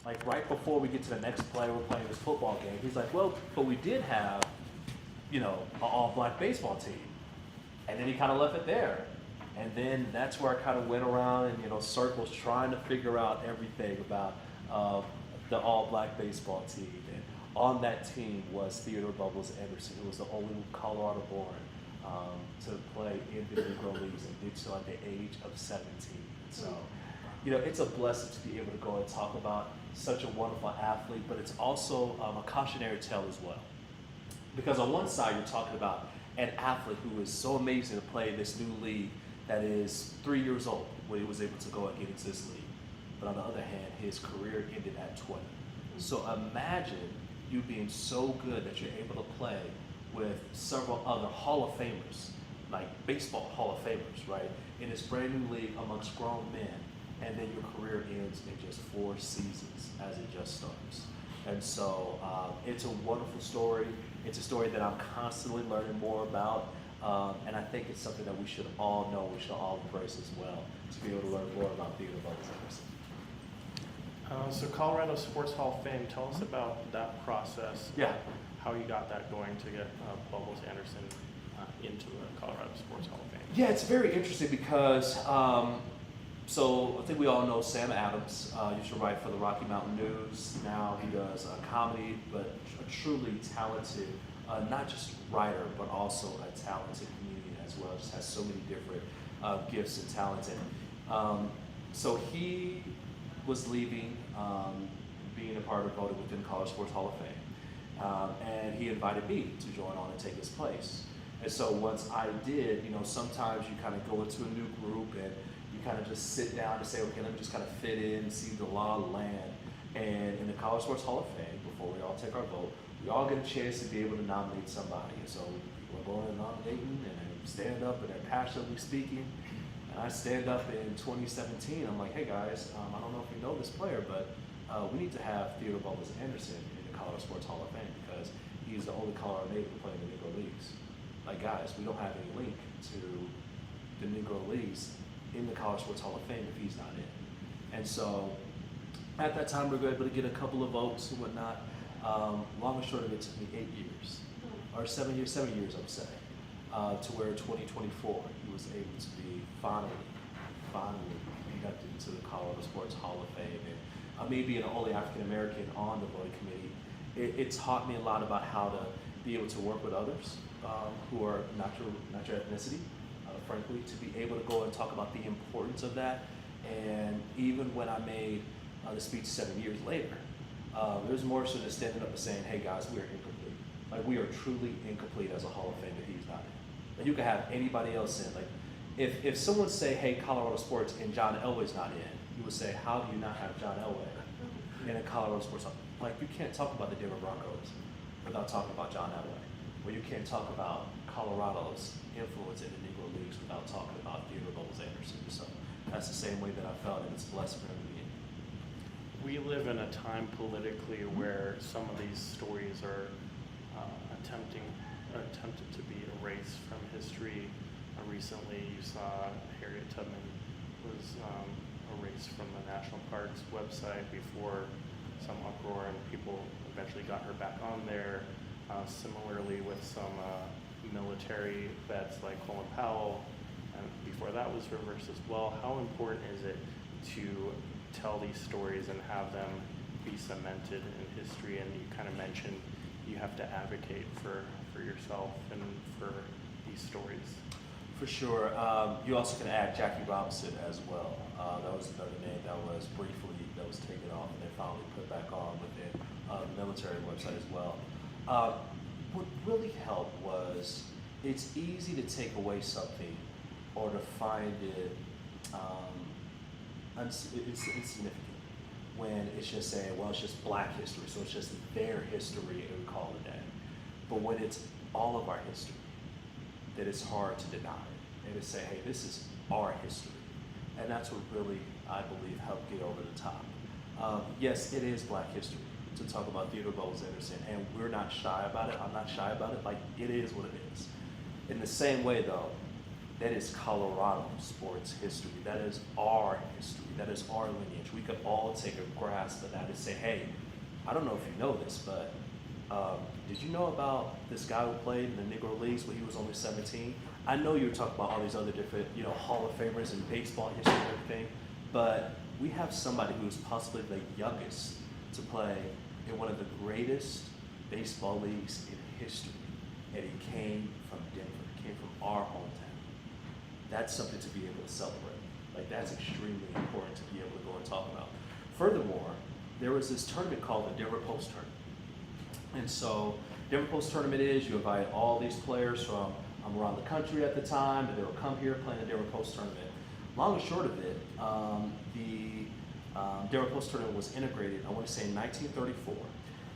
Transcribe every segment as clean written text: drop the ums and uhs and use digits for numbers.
Like right before we get to the next play, we're playing this football game. He's like, well, but we did have, an all-black baseball team. And then he kind of left it there. And then that's where I kind of went around in, circles trying to figure out everything about the all-black baseball team. And on that team was Theodore Bubbles Anderson, who was the only Colorado born to play in the Negro Leagues and did so at the age of 17. So, it's a blessing to be able to go and talk about such a wonderful athlete, but it's also a cautionary tale as well. Because on one side, you're talking about an athlete who is so amazing to play in this new league that is 3 years old when he was able to go and get into this league. But on the other hand, his career ended at 20. So imagine you being so good that you're able to play with several other Hall of Famers, like baseball Hall of Famers, right? In this brand new league amongst grown men, and then your career ends in just 4 seasons as it just starts. And so it's a wonderful story. It's a story that I'm constantly learning more about. And I think it's something that we should all know, we should all embrace as well, to be able to learn more about Theodore Bubbles Anderson. So Colorado Sports Hall of Fame, tell us about that process. Yeah. How you got that going to get Bubbles Anderson into the Colorado Sports Hall of Fame. Yeah, it's very interesting because, so I think we all know Sam Adams. Used to write for the Rocky Mountain News. Now he does comedy, but a truly talented, not just writer, but also a talented comedian as well. Just has so many different gifts and talents. And so he was leaving, being a part of voting within College Sports Hall of Fame. And he invited me to join on and take his place. And so once I did, sometimes you kind of go into a new group and you kind of just sit down and say, okay, let me just kind of fit in, see the law of the land. And in the College Sports Hall of Fame, before we all take our vote, we all get a chance to be able to nominate somebody. And so people are going and nominating and they stand up and they're passionately speaking. And I stand up in 2017. I'm like, hey guys, I don't know if you know this player, but we need to have Theodore Bubbles Anderson in the Colorado Sports Hall of Fame because he's the only Colorado native to play in the Negro Leagues. Like guys, we don't have any link to the Negro Leagues in the College Sports Hall of Fame if he's not in. And so at that time we were able to get a couple of votes and whatnot. Long and short of it took me 8 years, or 7 years I would say, to where 2024 he was able to be finally inducted into the Colorado Sports Hall of Fame. And me being the only African American on the voting committee, it taught me a lot about how to be able to work with others who are not your ethnicity, frankly, to be able to go and talk about the importance of that. And even when I made the speech 7 years later, there's more so than standing up and saying, hey guys, we are incomplete. Like we are truly incomplete as a Hall of Fame if he's not in. Like you could have anybody else in. Like if someone say, hey, Colorado Sports and John Elway's not in, you would say, how do you not have John Elway in a Colorado Sports Hall? Like you can't talk about the Denver Broncos without talking about John Elway. Or you can't talk about Colorado's influence in the Negro Leagues without talking about Theodore Bubbles Anderson. So that's the same way that I felt, and it's blessed for him to be in. We live in a time politically where some of these stories are attempted to be erased from history. Recently, you saw Harriet Tubman was erased from the National Parks website before some uproar, and people eventually got her back on there. Similarly with some military vets like Colin Powell, and before that was reversed as well. How important is it to tell these stories and have them be cemented in history? And you kind of mentioned you have to advocate for yourself and for these stories. For sure. You also can add Jackie Robinson as well. That was another name that was taken off and then finally put back on within the military website as well. What really helped was it's easy to take away something or to find it insignificant when it's just saying, well, it's just black history, so it's just their history and we call it that. But when it's all of our history, that it's hard to deny it and to say, hey, this is our history. And that's what really, I believe, helped get over the top. Yes, it is black history to talk about Theodore Bubbles Anderson, and we're not shy about it. I'm not shy about it. Like, it is what it is. In the same way, though, that is Colorado sports history. That is our history. That is our lineage. We could all take a grasp of that and say, hey, I don't know if you know this, but did you know about this guy who played in the Negro Leagues when he was only 17? I know you were talking about all these other different, Hall of Famers in baseball history and everything, but we have somebody who's possibly the youngest to play in one of the greatest baseball leagues in history, and he came from Denver, came from our hometown. That's something to be able to celebrate. Like, that's extremely important to be able to go and talk about. Furthermore, there was this tournament called the Denver Post Tournament. And so, Denver Post Tournament is, you invite all these players from around the country at the time, and they will come here playing the Denver Post Tournament. Long and short of it, the Denver Post Tournament was integrated, I want to say in 1934,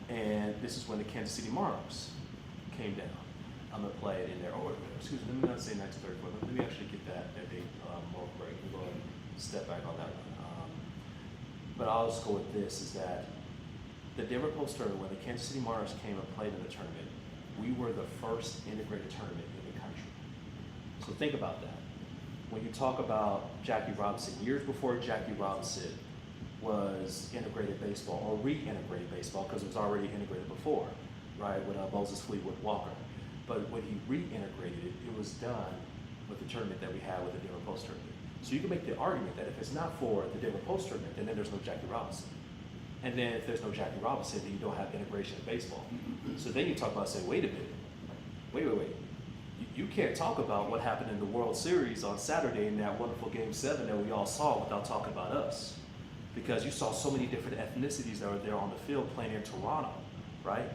and this is when the Kansas City Monarchs came down. I'm going to play it in there. Oh, excuse me, let me not say 1934. Let me actually get that date more correct. We'll go ahead and step back on that one. But I'll just go with this, is that the Denver Post Tournament, when the Kansas City Monarchs came and played in the tournament, we were the first integrated tournament in the country. So think about that. When you talk about Jackie Robinson, years before Jackie Robinson was integrated baseball, or reintegrated baseball, because it was already integrated before, right, with Moses Fleetwood Walker. But when he reintegrated it, it was done with the tournament that we had with the Denver Post Tournament. So you can make the argument that if it's not for the Denver Post Tournament, then there's no Jackie Robinson. And then if there's no Jackie Robinson, then you don't have integration in baseball. So then you talk about, say, wait a minute, wait. You can't talk about what happened in the World Series on Saturday in that wonderful Game 7 that we all saw without talking about us. Because you saw so many different ethnicities that were there on the field playing in Toronto, right?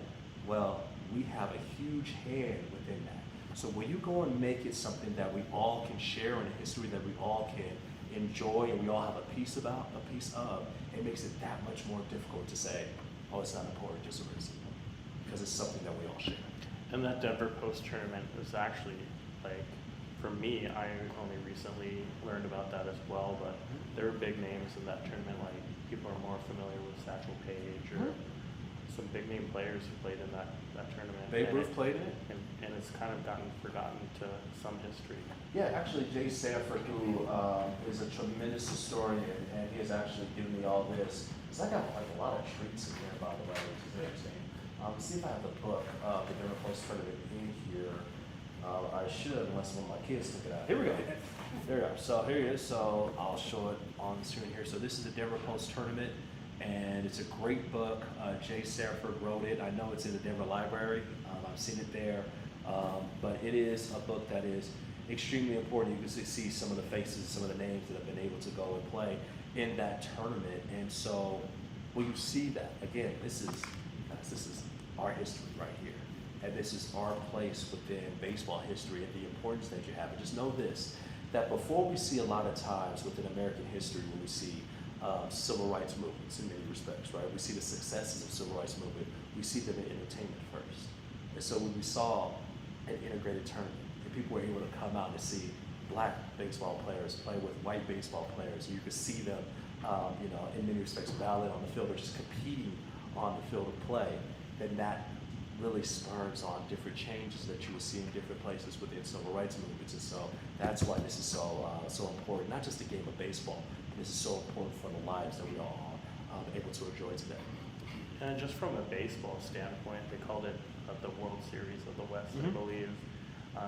Well, we have a huge hand within that. So when you go and make it something that we all can share in a history that we all can enjoy and we all have a piece of, it makes it that much more difficult to say, oh, it's not important, just erase it. Because it's something that we all share. And that Denver Post Tournament was actually, like, for me, I only recently learned about that as well, but there were big names in that tournament, like people are more familiar with Satchel Paige or some big name players who played in that tournament. Babe Ruth played in it? And it's kind of gotten forgotten to some history. Yeah, actually, Jay Sanford, who is a tremendous historian, and he has actually given me all this. So I got like a lot of treats in here, by the way, which is interesting. Let's see if I have the book of the Denver Post Tournament in here. I should, unless one of my kids took it out. Here we go. There we are. So here it is. So I'll show it on the screen here. So this is the Denver Post Tournament, and it's a great book. Jay Sanford wrote it. I know it's in the Denver Library. I've seen it there. But it is a book that is extremely important. You can see some of the faces, some of the names that have been able to go and play in that tournament. And so when you see that, again, this is our history right here. And this is our place within baseball history and the importance that you have. And just know this, that before we see a lot of times within American history when we see civil rights movements in many respects, right? We see the successes of civil rights movement. We see them in entertainment first. And so when we saw an integrated tournament, and people were able to come out and see black baseball players play with white baseball players, and you could see them, in many respects, valid on the field or just competing on the field of play, then that really spurs on different changes that you will see in different places within civil rights movements. And so that's why this is so important, not just the game of baseball, but this is so important for the lives that we all are able to enjoy today. And just from a baseball standpoint, they called it the World Series of the West, I believe.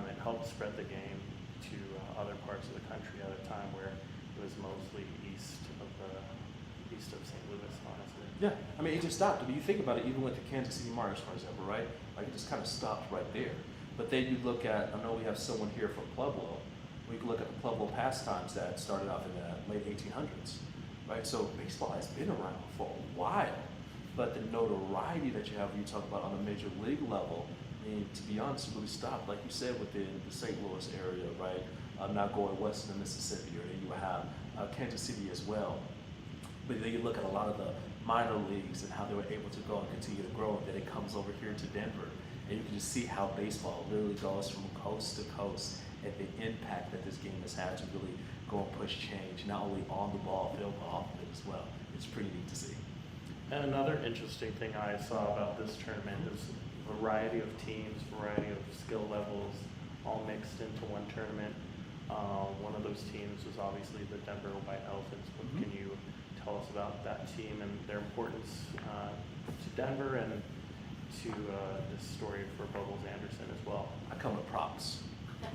It helped spread the game to other parts of the country at a time where it was mostly east of St. Louis, honestly. Yeah, I mean, it just stopped. I mean, you think about it, even with the Kansas City Monarchs, for example, right? Like, it just kind of stopped right there. But then you look at, I know we have someone here from Pueblo. We can look at the Pueblo pastimes that started off in the late 1800s, right? So baseball has been around for a while, but the notoriety that you have when you talk about on a major league level, I mean, to be honest, it really stopped, like you said, within the St. Louis area, right? Not going west of the Mississippi, or then you have Kansas City as well. But then you look at a lot of the minor leagues and how they were able to go and continue to grow, and then it comes over here to Denver. And you can just see how baseball literally goes from coast to coast and the impact that this game has had to really go and push change, not only on the ball field, but off of it as well. It's pretty neat to see. And another interesting thing I saw about this tournament is variety of teams, variety of skill levels, all mixed into one tournament. One of those teams was obviously the Denver White Elephants. But Mhm. can you tell us about that team and their importance to Denver and to this story for Bubbles Anderson as well? I come with props.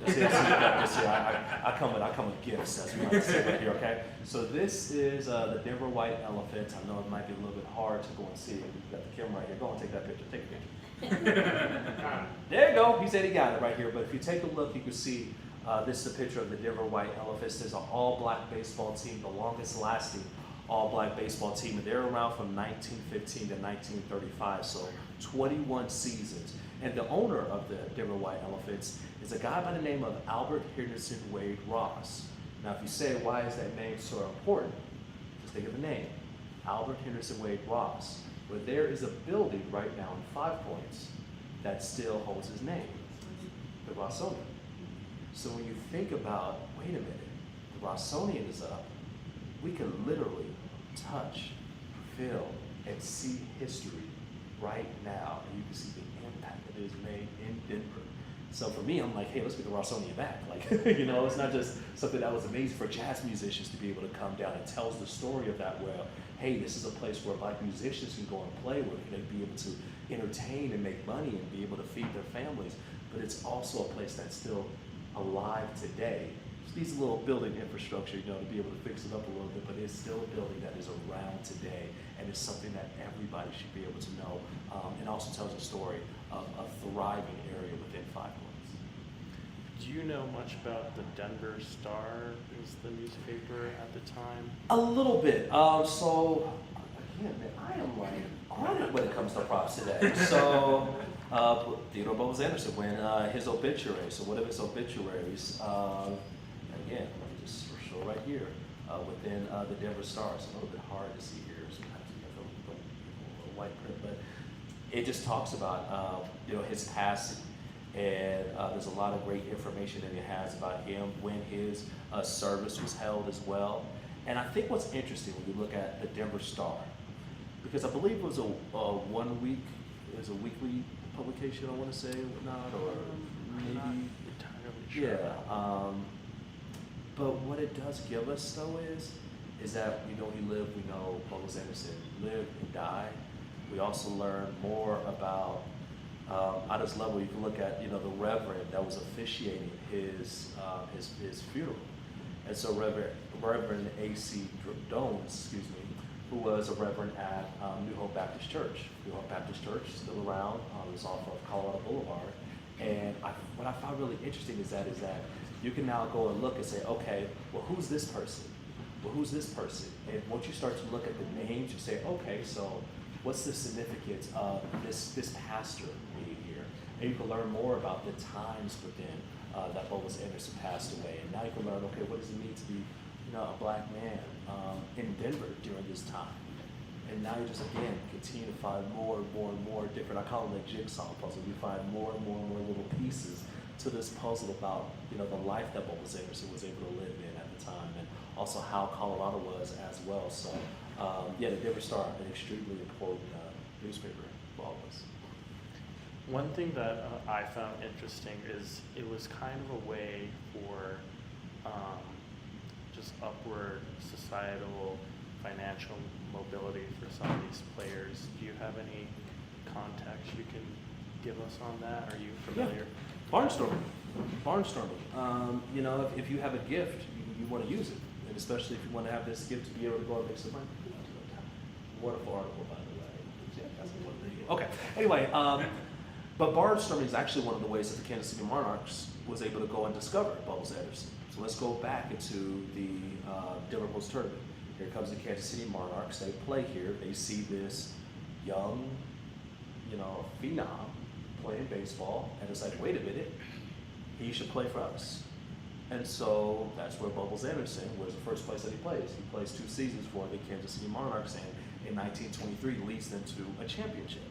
I come with gifts, as we like to say right here, okay? So this is the Denver White Elephant. I know it might be a little bit hard to go and see. We've got the camera right here. Go and take that picture. Take a picture. There you go. He said he got it right here. But if you take a look, you can see this is a picture of the Denver White Elephants. There's an all-black baseball team, the longest-lasting all-black baseball team. And they're around from 1915 to 1935, so 21 seasons. And the owner of the Denver White Elephants is a guy by the name of Albert Henderson Wade Ross. Now, if you say, why is that name so important? Just think of the name, Albert Henderson Wade Ross. But there is a building right now in 5 Points that still holds his name, the Rossonian. So when you think about, wait a minute, the Rossonian is up, we can literally touch, feel, and see history right now, and you can see the impact that it has made in Denver. So for me, I'm like, hey, let's get the Rossonian back. Like, it's not just something that was amazing for jazz musicians to be able to come down. It tells the story of that, where, hey, this is a place where black musicians can go and play, where they be able to entertain and make money and be able to feed their families. But it's also a place that's still alive today. It needs a little building infrastructure, to be able to fix it up a little bit, but it's still a building that is around today, and it's something that everybody should be able to know. And also tells a story of a thriving area within 5 Points. Do you know much about the Denver Star, is the newspaper at the time? A little bit. So, again, man, I am like on it when it comes to props today. So, Theodore Bubbles Anderson, when his obituary, so one of his obituaries, again, let me just show right here, within the Denver Star. It's a little bit hard to see here, sometimes you have a little white print, but it just talks about his passing, and there's a lot of great information that it has about him when his service was held as well. And I think what's interesting when you look at the Denver Star, because I believe it was a 1 week, it was a weekly publication, I want to say, whatnot, or maybe. Yeah. But what it does give us, though, is that we know he lived, we know Bubbles Anderson lived and died. We also learn more about, at this level, you can look at, the reverend that was officiating his funeral. And so Reverend A.C. Dones, who was a reverend at New Hope Baptist Church. New Hope Baptist Church is still around. It's off of Colorado Boulevard. And what I found really interesting is that you can now go and look and say, okay, well, who's this person? Well, who's this person? And once you start to look at the names, you say, okay, so what's the significance of this pastor being here? And you can learn more about the times within that Bubbles Anderson passed away. And now you can learn, okay, what does it mean to be a black man in Denver during this time? And now you just, again, continue to find more and more and more different, I call them like jigsaw puzzle. You find more and more and more little pieces to this puzzle about, the life that Bubbles Anderson was able to live in at the time, and also how Colorado was as well. So, the Denver Star, an extremely important newspaper for all of us. One thing that I found interesting is it was kind of a way for just upward societal financial mobility for some of these players. Do you have any context you can give us on that? Are you familiar? Yeah. Barnstorming. If you have a gift, you want to use it, and especially if you want to have this gift to be able to go and make some money. Wonderful article, by the way. Yeah, that's one video. Okay. Anyway, but barnstorming is actually one of the ways that the Kansas City Monarchs was able to go and discover Bubbles Anderson. So let's go back into the Denver Post tournament. Here comes the Kansas City Monarchs. They play here. They see this young, phenom playing baseball, and it's like, wait a minute, he should play for us. And so that's where Bubbles Anderson was the first place that he plays. He plays 2 seasons for the Kansas City Monarchs, and in 1923 leads them to a championship.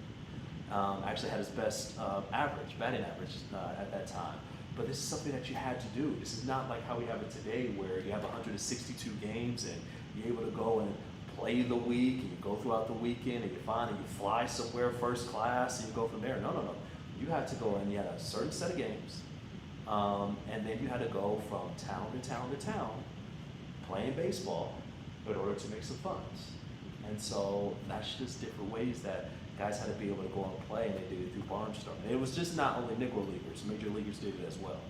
Actually had his best batting average at that time. But this is something that you had to do. This is not like how we have it today, where you have 162 games and you're able to go and play the week, and you go throughout the weekend, and you fly somewhere first class, and you go from there. No. You had to go and you had a certain set of games, And then you had to go from town to town to town playing baseball in order to make some funds. And so that's just different ways that guys had to be able to go and play, and they did it through barnstorming. And it was just not only Negro Leaguers, Major Leaguers did it as well.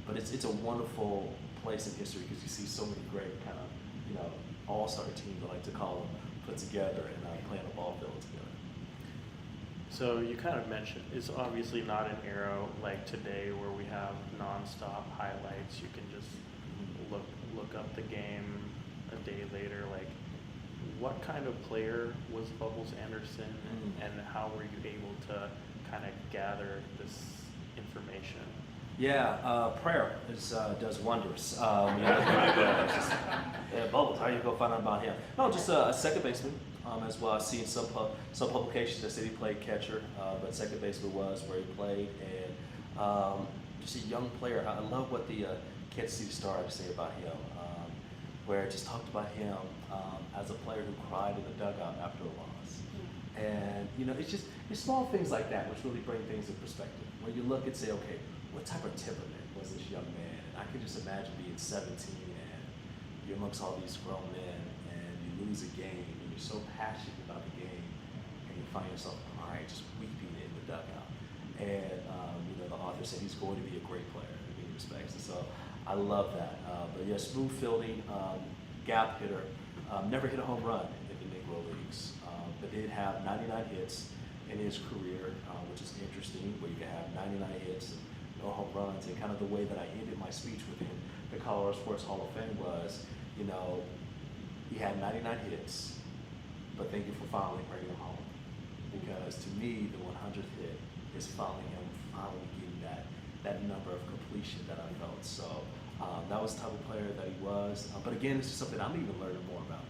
But it's a wonderful place in history because you see so many great kind of, all-star teams, I like to call them, put together and playing a ball field together. So you kind of mentioned, it's obviously not an era like today where we have nonstop highlights. You can just look up the game a day later. Like, what kind of player was Bubbles Anderson, and how were you able to kind of gather this information? Yeah, prayer does wonders. Bubbles, how you go find out about him? No, just a second baseman as well. I've seen some publications that said he played catcher, but second baseman was where he played, and just a young player. I love what the Kansas City Star had to say about him, where it just talked about him as a player who cried in the dugout after a loss. And it's small things like that which really bring things in perspective. When you look and say, okay, what type of temperament was this young man? And I can just imagine being 17 and you're amongst all these grown men and you lose a game and you're so passionate about the game and you find yourself crying, just weeping in the dugout. And the author said he's going to be a great player in many respects. And so I love that. But yeah, smooth fielding, gap hitter, never hit a home run in the Negro Leagues, but did have 99 hits in his career, which is interesting, where you can have 99 hits and no home runs. And kind of the way that I ended my speech within the Colorado Sports Hall of Fame was, he had 99 hits, but thank you for finally bringing him home. Because to me, the 100th hit is finally getting that number of completion that I felt. So that was the type of player that he was. But again, this is something I'm even learning more about,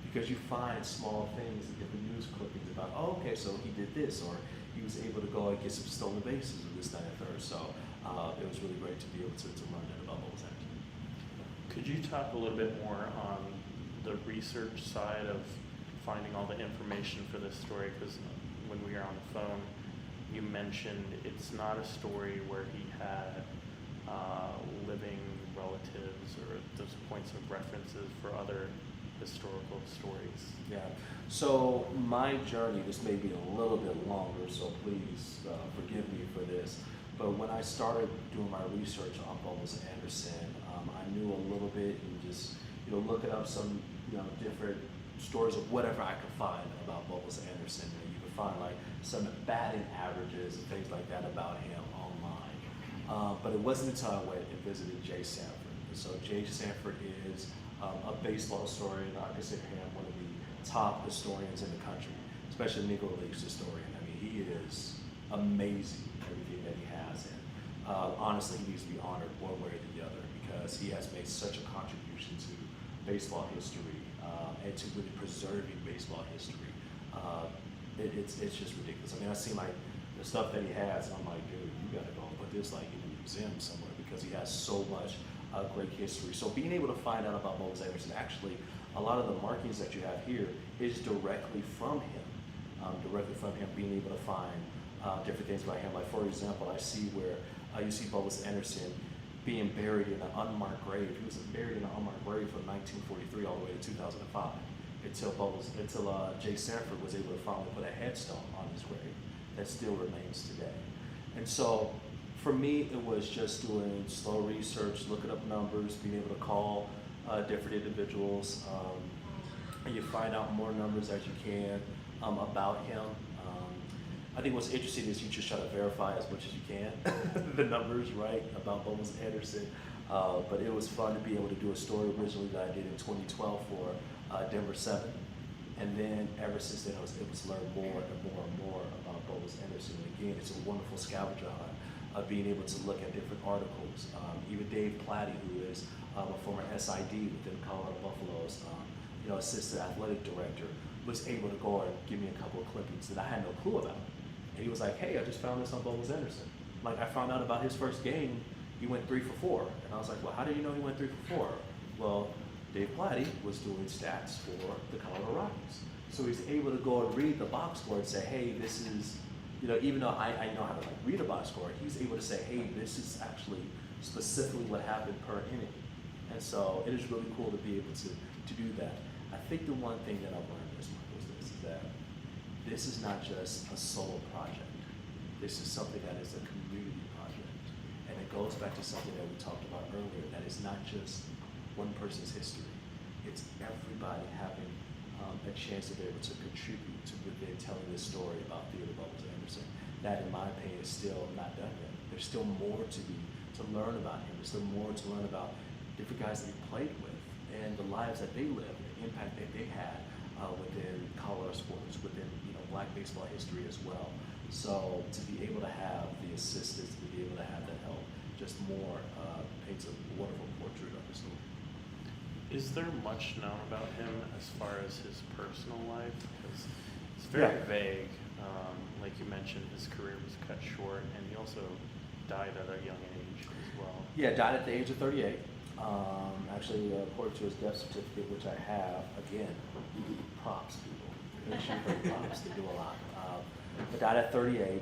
because you find small things in different news clippings about, oh, okay, so he did this, or he was able to go and get some stolen bases, or this, that, and third. So it was really great to be able to learn that about Bubbles Anderson. Could you talk a little bit more on the research side of finding all the information for this story? Because when we were on the phone, you mentioned it's not a story where he had living relatives or those points of references for other historical stories. Yeah. So my journey, this may be a little bit longer, so please forgive me for this. But when I started doing my research on Bubbles Anderson, I knew a little bit and just looking up some different stories of whatever I could find about Bubbles Anderson. And you could find like some batting averages and things like that about him online. But it wasn't until I went and visited Jay Sanford. And so Jay Sanford is a baseball historian. I consider him one of the top historians in the country, especially Negro Leagues historian. I mean, he is amazing in everything that he has. And honestly, he needs to be honored one way or the other, because he has made such a contribution to baseball history and to really preserving baseball history. It's just ridiculous. I mean, I see like the stuff that he has, and I'm like, dude, you gotta go and put this like in a museum somewhere, because he has so much great history. So being able to find out about Bubbles Anderson, actually, a lot of the markings that you have here is directly from him. Being able to find different things about him. Like, for example, I see where you see Bubbles Anderson being buried in an unmarked grave. He was buried in an unmarked grave from 1943 all the way to 2005, until Jay Sanford was able to finally put a headstone on his grave that still remains today. And so for me, it was just doing slow research, looking up numbers, being able to call different individuals, and you find out more numbers as you can about him. I think what's interesting is you just try to verify as much as you can the numbers, right, about Bubbles Anderson. But it was fun to be able to do a story originally that I did in 2012 for Denver 7. And then ever since then, I was able to learn more and more and more about Bubbles Anderson. And again, it's a wonderful scavenger hunt of being able to look at different articles. Even Dave Platty, who is a former SID within Colorado Buffaloes, assistant athletic director, was able to go and give me a couple of clippings that I had no clue about. And he was like, hey, I just found this on Bubbles Anderson. Like, I found out about his first game, he went 3 for 4. And I was like, well, how do you know he went 3 for 4? Well, Dave Platty was doing stats for the Colorado Rockies. So he's able to go and read the box score and say, hey, this is even though I know how to like read a box score, he's able to say, hey, this is actually specifically what happened per inning. And so it is really cool to be able to do that. I think the one thing that I've learned is that this is not just a solo project. This is something that is a community project. And it goes back to something that we talked about earlier, that it's not just one person's history. It's everybody having a chance to be able to contribute to within telling this story about Theodore Bubbles Anderson. That, in my opinion, is still not done yet. There's still more to learn about him. There's still more to learn about different guys that he played with and the lives that they lived, the impact that they had within Colorado sports, within Black baseball history as well. So to be able to have the assistance, to be able to have that help, just more paints a wonderful portrait of the story. Is there much known about him as far as his personal life? Because it's very vague. Like you mentioned, his career was cut short, and he also died at a young age as well. Yeah, died at the age of 38. Actually, according to his death certificate, which I have, again, props, people. Props, they do a lot. But died at 38,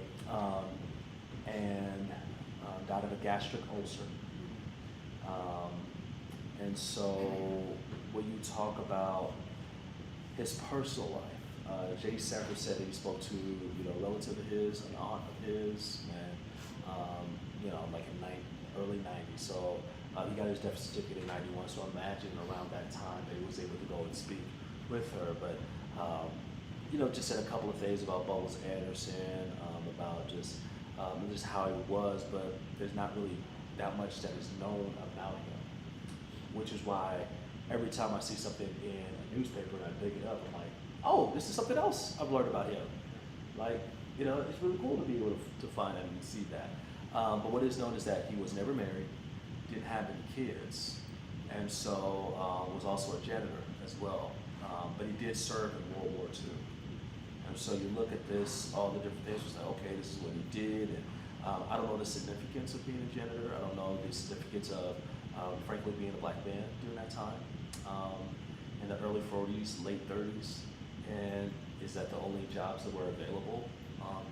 and died of a gastric ulcer. And so when you talk about his personal life, Jay Sanford said that he spoke to a relative of his, an aunt of his, and like in early 90s. So he got his death certificate in 91. So imagine around that time that he was able to go and speak with her. But just said a couple of things about Bubbles Anderson, about just how he was, but there's not really that much that is known about him, which is why every time I see something in a newspaper and I dig it up, I'm like, oh, this is something else I've learned about him. Like, it's really cool to be able to find and see that. But what is known is that he was never married, didn't have any kids, and so was also a janitor as well. But he did serve in World War II. And so you look at this, all the different things, it's like, okay, this is what he did. And I don't know the significance of being a janitor. I don't know the significance of, frankly, being a black man during that time, in the early 40s, late 30s. And is that the only jobs that were available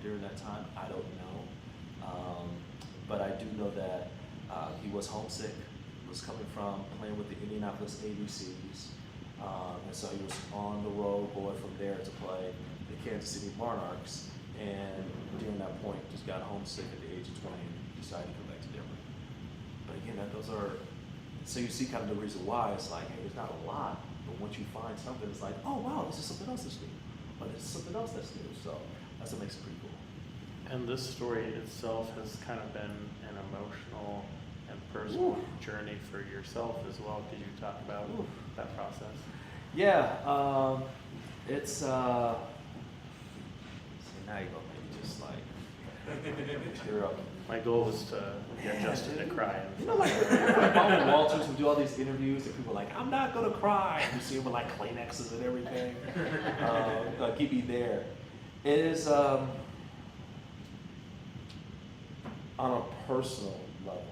during that time? I don't know. But I do know that he was homesick, was coming from playing with the Indianapolis ABCs. And so he was on the road going from there to play the Kansas City Monarchs, and during that point just got homesick at the age of 20 and decided to come back to Denver. But again, so you see kind of the reason why it's like, hey, there's not a lot, but once you find something, it's like, oh wow, this is something else that's new, or this is something else that's new. So that's what makes it pretty cool. And this story itself has kind of been an emotional and personal journey for yourself as well. Could you talk about that process? Yeah, it's see, now you go, maybe just like tear up. My goal was to get Justin to cry. Like Baldwin Walters would do all these interviews, and people are like, I'm not gonna cry. You see him with like Kleenexes and everything. Keep me there. It is on a personal level.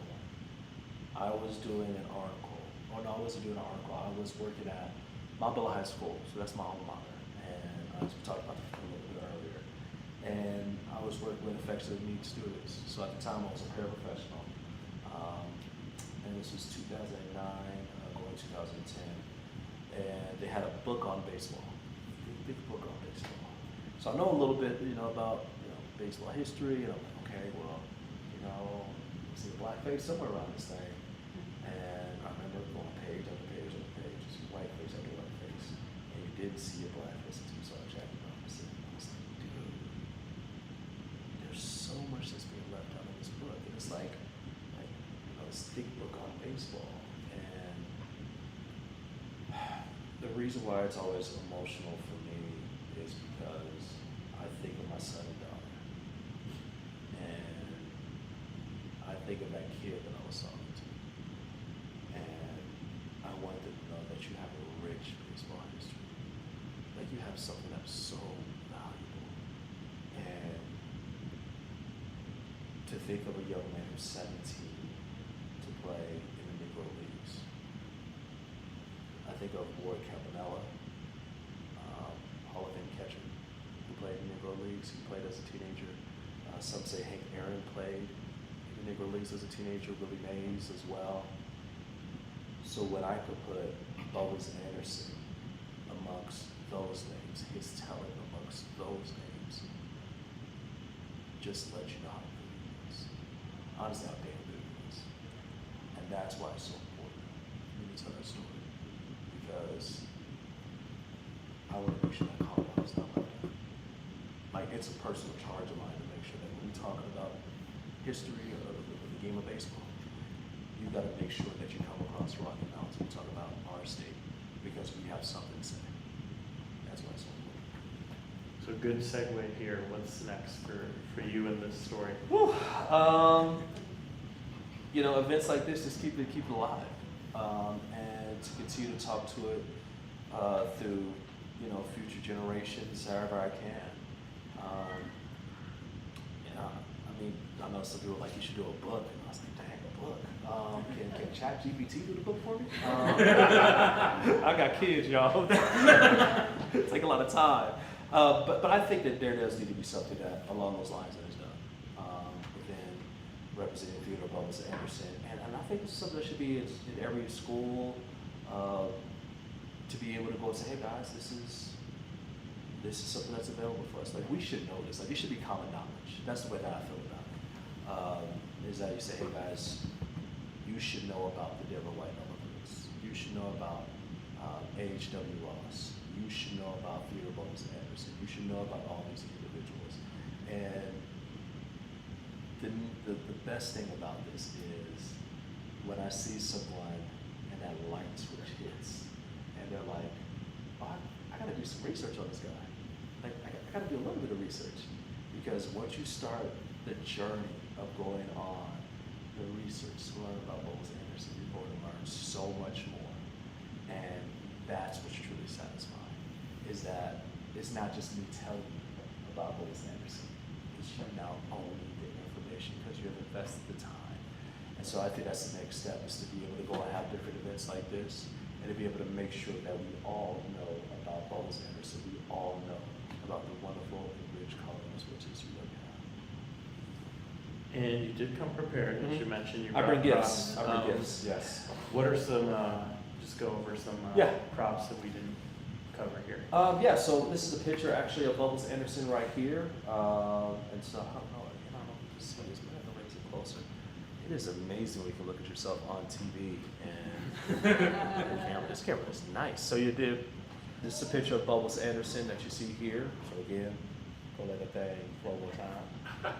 I was doing an article. Oh no, I wasn't doing an article. I was working at Mobile High School, so that's my alma mater, and I was talking about this a little bit earlier. And I was working with affectionate needs students. So at the time, I was a paraprofessional, and this was 2009, going 2010. And they had a book on baseball, big book on baseball. So I know a little bit, about baseball history, and I'm like, okay, well, I see a black face somewhere around this thing. And I remember going page after page after page, just white face after white face, and you didn't see a black face until you saw Jackie Robinson. I was like, dude, there's so much that's being left out of this book. And it's like this thick book on baseball. And the reason why it's always emotional for me is because I think of my son and daughter. And I think of that kid that I was talking to. And I want them to know that you have a rich baseball history. Like you have something that's so valuable. And to think of a young man who's 17 to play in the Negro Leagues. I think of Roy Campanella, Hall of Fame catcher, who played in the Negro Leagues. He played as a teenager Some say Hank Aaron played in the Negro Leagues as a teenager, Willie Mays as well. So when I could put Bubbles Anderson amongst those names, his talent amongst those names, just let you know how good he is. Honestly, how damn good he is. And that's why it's so important for me to tell that story. Because I want to make sure that Colorado's not like that. Like, it's a personal charge of mine to make sure that when we're talking about history of the game of baseball, you got to make sure that you come across Rocky Mountains and talk about our state, because we have something to say. That's why it's so important. So good segue here. What's next for you in this story? Whew. You know, events like this just keep it alive, and to continue to talk to it through, you know, future generations, however I can. You know, I mean, I know some people are like, you should do a book, and I was like, dang, a book. Can ChatGPT do the book for me? I got kids, y'all. Take a lot of time. But I think that there does need to be something that along those lines that is done within Representative Theodore Bubbles Anderson, and I think it's something that should be in every school to be able to go and say, hey guys, this is something that's available for us. Like, we should know this. Like, it should be common knowledge. That's the way that I feel about it. Is that you say, hey guys, you should know about the Deborah White Numbers. You should know about A.H.W. Ross. You should know about Theodore Bubbles Anderson. You should know about all these individuals. And the best thing about this is when I see someone and that light switch hits, and they're like, oh, I gotta do some research on this guy. Like, I gotta do a little bit of research. Because once you start the journey of going on the research to learn about Bubbles Anderson, you're going to learn so much more. And that's what's truly satisfying, is that it's not just me telling you about Bubbles Anderson. It's you now owning the information because you have invested the time. And so I think that's the next step, is to be able to go and have different events like this, and to be able to make sure that we all know about Bubbles Anderson. We all know about the wonderful and rich colors, which is you look at. And you did come prepared, as you mentioned. You I bring brought gifts. props. I bring gifts. Yes. What are some? Just go over some props that we didn't cover here. Yeah. So this is a picture actually of Bubbles Anderson right here. And so I don't know if you can see this, but I have to raise it closer. It is amazing when you can look at yourself on TV and the camera. This camera is nice. So this is a picture of Bubbles Anderson that you see here. So again, go let that thing flow one time.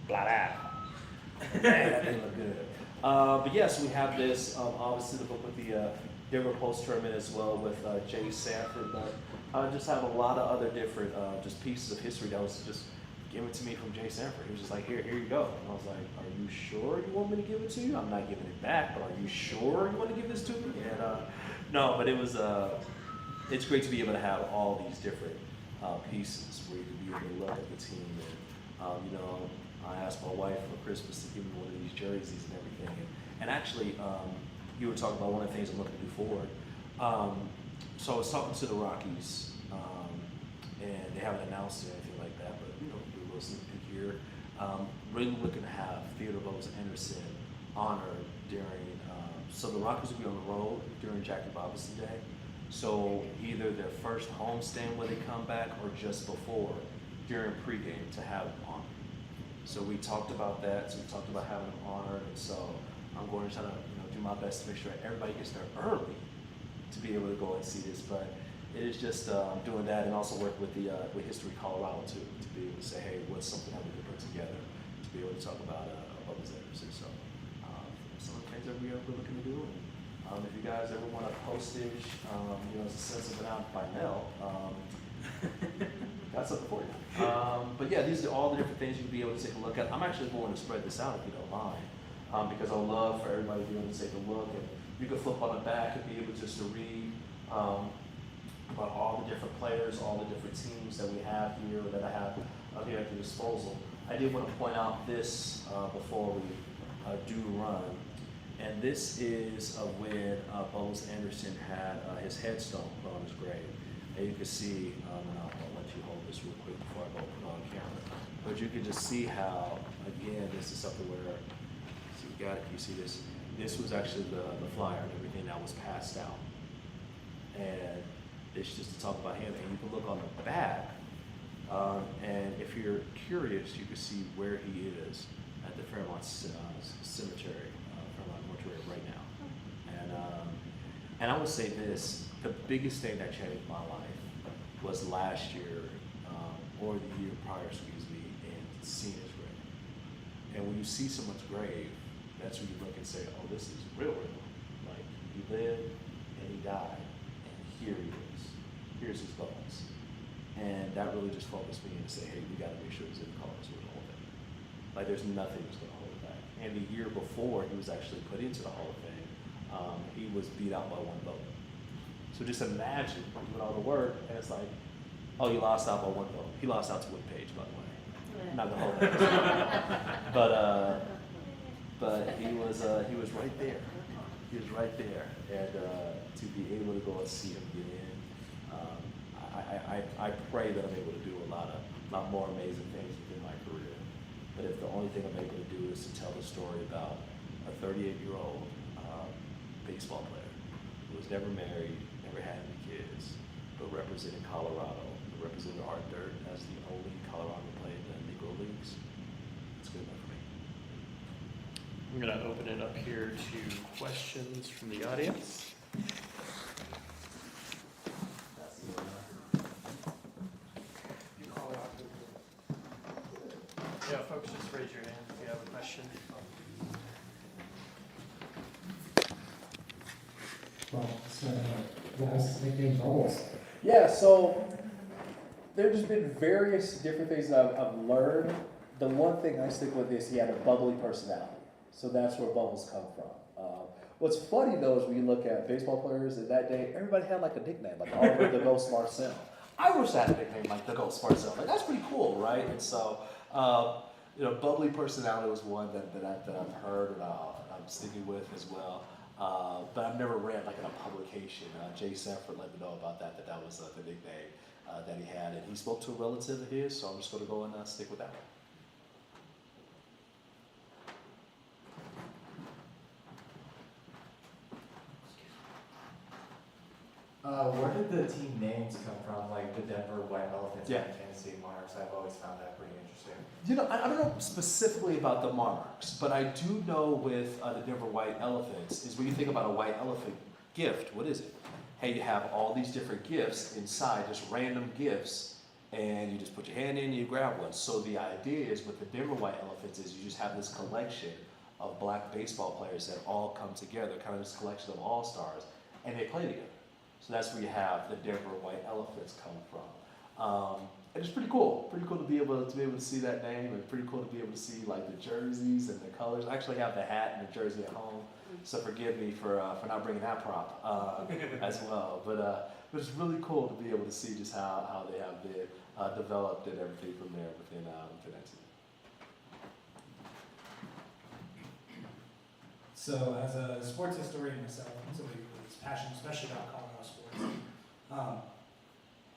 Blah, blah. Man, that didn't look good. But yes, we have this, obviously the book with the Denver Post tournament as well with Jay Sanford. But I just have a lot of other different just pieces of history that was just given to me from Jay Sanford. He was just like, here you go. And I was like, are you sure you want me to give it to you? I'm not giving it back, but are you sure you want to give this to me? And no, but it was, it's great to be able to have all these different pieces where you can be able to look at the team. And, you know, I asked my wife for Christmas to give me one of these jerseys and everything. And actually, you were talking about one of the things I'm looking to do forward. So I was talking to the Rockies, and they haven't announced anything like that, but you know, we will see here. Really looking to have Theodore Bubbles Anderson honored during, so the Rockies will be on the road during Jackie Robinson Day. So either their first homestand when they come back, or just before, during pregame, to have him honored. So we talked about that. So we talked about having him honored, and so I'm going to try to do my best to make sure everybody gets there early to be able to go and see this. But it is just doing that, and also work with the with History Colorado too, to be able to say, hey, what's something that we can put together to be able to talk about Bubbles Anderson. So some of the things that we're looking to do. And, if you guys ever want a postage, as a sense of it out by mail, that's something for you. But yeah, these are all the different things you can be able to take a look at. I'm actually going to spread this out if you don't mind, because I would love for everybody to be able to take a look. And you can flip on the back and be able just to read about all the different players, all the different teams that we have here, or that I have here at the disposal. I did want to point out this before we do run. And this is when Bubbles Anderson had his headstone put on his grave. And you can see, and I'll let you hold this real quick before I go put it on camera. But you can just see how, again, this is something where, so you got it, you see this? This was actually the flyer and everything that was passed out. And it's just to talk about him, and you can look on the back, and if you're curious, you can see where he is at the Fairmont Cemetery, Fairmont Mortuary right now. And I will say this, the biggest thing that changed my life was last year, or the year prior, and seeing his grave. And when you see someone's grave, that's when you look and say, oh, this is real. Like, he lived and he died, and here he is. Here's his bones. And that really just focused me in to say, hey, we got to make sure he's in the colors with the whole thing. Like, there's nothing that's going to hold it back. And the year before he was actually put into the Hall of Fame, he was beat out by one vote. So just imagine doing all the work, and it's like, oh, you lost out by one vote. He lost out to Wood Page, by the way. I'm not gonna hold that. But he was right there. He was right there, and to be able to go and see him get in, I pray that I'm able to do a lot more amazing things within my career. But if the only thing I'm able to do is to tell the story about a 38-year-old baseball player who was never married, never had any kids, but represented Colorado, represented our dirt as the only Colorado to play in the Negro Leagues, it's good enough for me. I'm going to open it up here to questions from the audience. Yeah, folks, just raise your hand if you have a question. Well, so, what's the nickname Bubbles? Yeah, so there's just been various different things that I've learned. The one thing I stick with is he had a bubbly personality. So that's where Bubbles come from. What's funny though is when you look at baseball players in that day, everybody had like a nickname, like Oliver the Ghost Marcel. I wish I had a nickname like the Ghost Marcel. Like, that's pretty cool, right? And so, bubbly personality was one that I've heard and I'm sticking with as well. But I've never read like in a publication. Jay Sanford let me know about that was the nickname that he had, and he spoke to a relative of his, so I'm just going to go and stick with that. Where did the team names come from, like the Denver White Elephants Yeah. and the Kansas City Monarchs? I've always found that pretty interesting. I don't know specifically about the Monarchs, but I do know with the Denver White Elephants is when you think about a white elephant gift, what is it? Hey, you have all these different gifts inside, just random gifts, and you just put your hand in and you grab one. So the idea is with the Denver White Elephants is you just have this collection of black baseball players that all come together, kind of this collection of all-stars, and they play together. So that's where you have the Denver White Elephants come from. And it's pretty cool to be able to see that name, and pretty cool to be able to see like the jerseys and the colors. I actually have the hat and the jersey at home, so forgive me for not bringing that prop as well. But it's really cool to be able to see just how they have been developed and everything from there within that team. So, as a sports historian myself, somebody who's passionate, especially about Colorado sports,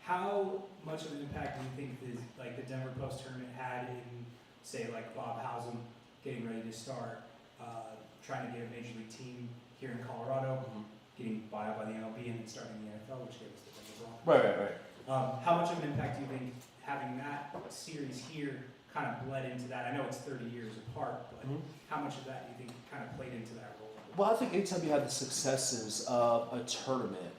how much of an impact do you think the Denver Post tournament had in, say, like Bob Howsam getting ready to start, trying to get a major league team here in Colorado, getting bought out by the MLB and then starting the NFL, which gave us the Denver Broncos. Right. How much of an impact do you think having that series here kind of bled into that? I know it's 30 years apart, but how much of that do you think kind of played into that role? Well, I think anytime you have the successes of a tournament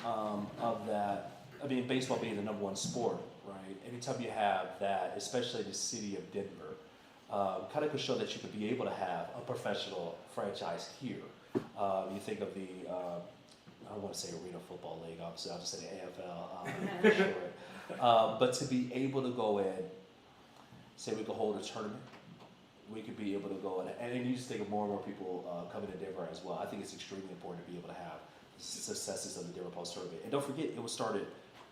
of that, I mean, baseball being the #1 sport, right? Anytime you have that, especially the city of Denver, kind of could show that you could be able to have a professional franchise here. You think of the, I don't want to say Arena Football League, obviously, I'll just say the AFL for sure. But to be able to go in, say we could hold a tournament, we could be able to go in, and you just think of more and more people coming to Denver as well. I think it's extremely important to be able to have successes of the Denver Post tournament. And don't forget, it was started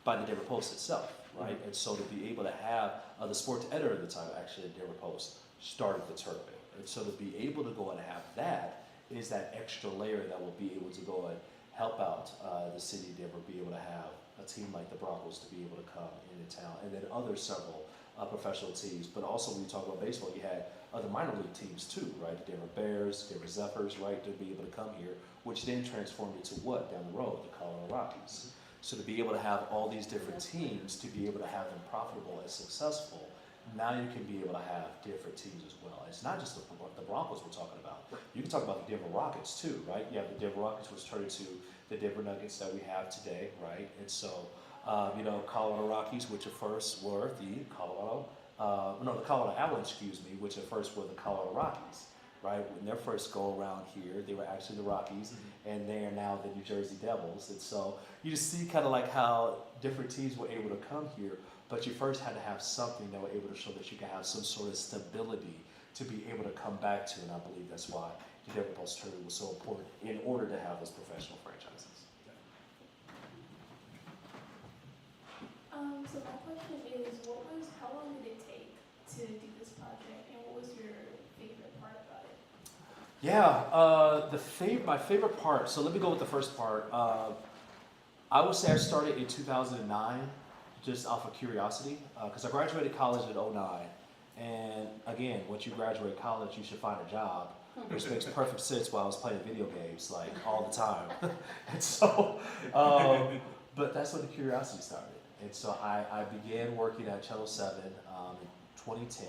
by the Denver Post itself, right? And so to be able to have the sports editor at the time, actually, the Denver Post started the tournament. And so to be able to go and have that is that extra layer that will be able to go and help out the city of Denver, be able to have a team like the Broncos to be able to come into town, and then other several professional teams. But also when you talk about baseball, you had other minor league teams too, right? The Denver Bears, Denver Zephyrs, right? To be able to come here, which then transformed into what down the road? The Colorado Rockies. So to be able to have all these different teams, to be able to have them profitable and successful, now you can be able to have different teams as well. It's not just the Broncos we're talking about. You can talk about the Denver Rockets too, right? You have the Denver Rockets, which turned into the Denver Nuggets that we have today, right? And so, Colorado Rockies, which at first were the Colorado Avalanche, which at first were the Colorado Rockies, right? When their first go around here, they were actually the Rockies, and they are now the New Jersey Devils. And so you just see kind of like how different teams were able to come here, but you first had to have something that were able to show that you could have some sort of stability to be able to come back to, and I believe that's why the Denver Post Tournament was so important in order to have those professional franchises. So my question is, how long did it take to do this project, and what was your favorite part about it? Yeah, my favorite part. So let me go with the first part. I would say I started in 2009, just off of curiosity, because I graduated college in 2009. And again, once you graduate college, you should find a job, which makes perfect sense while I was playing video games like all the time. And so, but that's when the curiosity started. And so I began working at Channel 7 in 2010,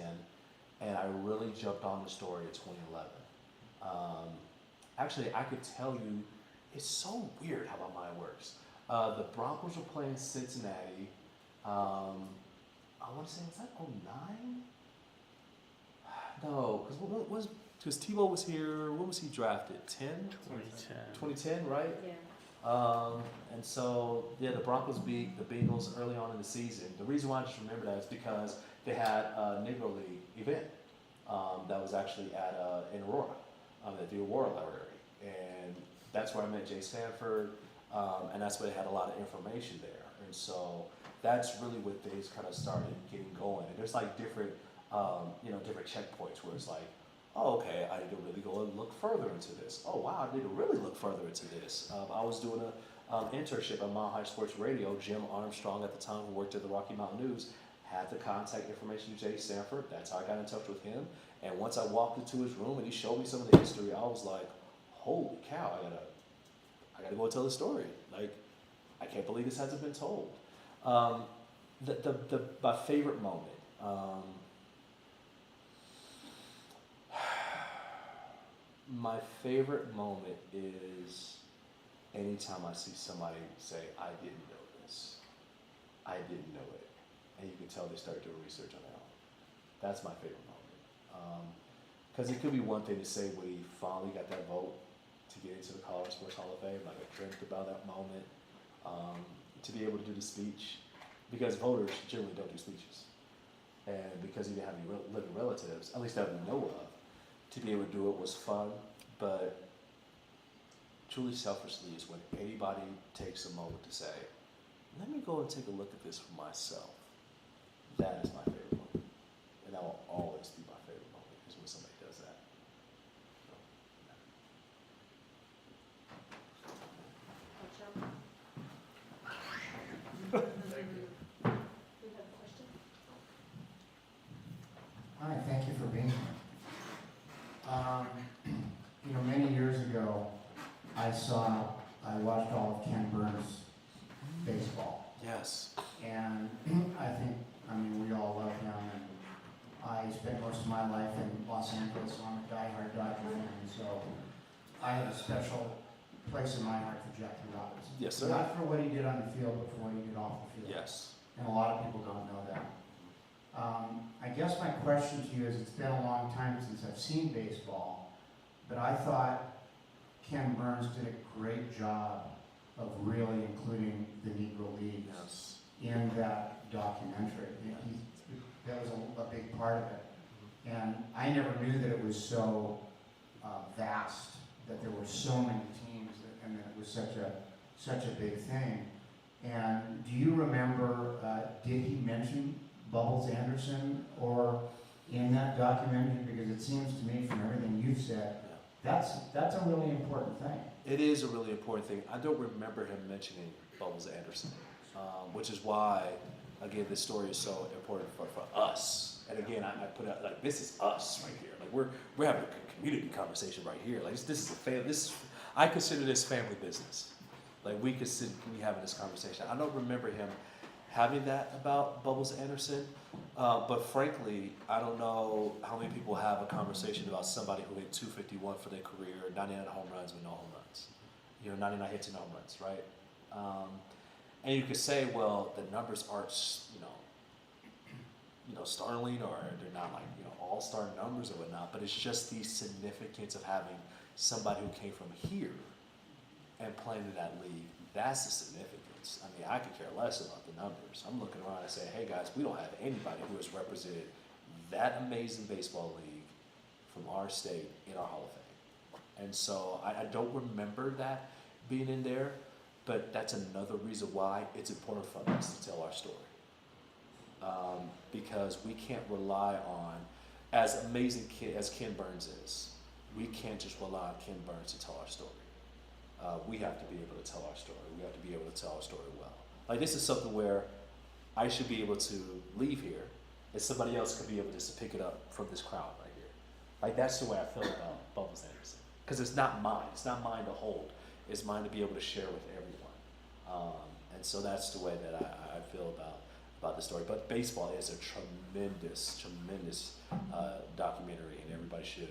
and I really jumped on the story in 2011. Actually, I could tell you, it's so weird how my mind works. The Broncos were playing Cincinnati. I want to say, was that 09? No, because Tebow was here. When was he drafted? 10? 2010. 2010, right? Yeah. And so, the Broncos beat the Bengals early on in the season. The reason why I just remember that is because they had a Negro League event that was actually in Aurora, at the Aurora Library. And that's where I met Jay Sanford, and that's where they had a lot of information there. And so, that's really what things kind of started getting going. And there's like different checkpoints where it's like, oh, okay, I need to really go and look further into this. Oh, wow, I need to really look further into this. I was doing an internship at Mile High Sports Radio. Jim Armstrong at the time, who worked at the Rocky Mountain News, had the contact information of Jay Sanford. That's how I got in touch with him. And once I walked into his room and he showed me some of the history, I was like, holy cow, I gotta go and tell the story. Like, I can't believe this hasn't been told. My favorite moment. My favorite moment is anytime I see somebody say, I didn't know this. I didn't know it. And you can tell they start doing research on their own. That's my favorite moment. Because it could be one thing to say we finally got that vote to get into the Colorado Sports Hall of Fame. Like, I dreamt about that moment. To be able to do the speech. Because voters generally don't do speeches. And because you didn't have any living relatives, at least that we know of, to be able to do it was fun, but truly selfishly is when anybody takes a moment to say, let me go and take a look at this for myself. That is my favorite moment. And that will always be my favorite moment, is when somebody does that. Hi, thank you for being here. Many years ago, I watched all of Ken Burns' baseball. Yes. And we all love him. And I spent most of my life in Los Angeles, so I'm a diehard Dodger fan. So I have a special place in my heart for Jackie Robinson. Yes, sir. Not for what he did on the field, but for what he did off the field. Yes. And a lot of people don't know that. I guess my question to you is, it's been a long time since I've seen baseball, but I thought Ken Burns did a great job of really including the Negro Leagues Yes. in that documentary. That was a big part of it. And I never knew that it was so vast, that there were so many teams, and that it was such a big thing. And do you remember, did he mention Bubbles Anderson or in that documentary? Because it seems to me from everything you've said, that's a really important thing. It is a really important thing. I don't remember him mentioning Bubbles Anderson, which is why again, this story is so important for us. And again, I put out, like, this is us right here. Like, we're having a community conversation right here. Like, this is a I consider this family business. Like, we could be having this conversation. I don't remember him having that about Bubbles Anderson, but frankly, I don't know how many people have a conversation about somebody who hit 251 for their career, 99 home runs with no home runs. 99 hits and no home runs, right? And you could say, well, the numbers aren't, startling, or they're not like, all-star numbers or whatnot, but it's just the significance of having somebody who came from here and playing in that league. That's the significance. I mean, I could care less about the numbers. I'm looking around and saying, hey guys, we don't have anybody who has represented that amazing baseball league from our state in our Hall of Fame. And so I don't remember that being in there, but that's another reason why it's important for us to tell our story. Because we can't rely on, as amazing as Ken Burns is, we can't just rely on Ken Burns to tell our story. We have to be able to tell our story. We have to be able to tell our story well. Like, this is something where I should be able to leave here and somebody else could be able just to pick it up from this crowd right here. Like, that's the way I feel about Bubbles Anderson. Because it's not mine. It's not mine to hold. It's mine to be able to share with everyone. And so that's the way that I feel about the story. But baseball is a tremendous documentary, and everybody should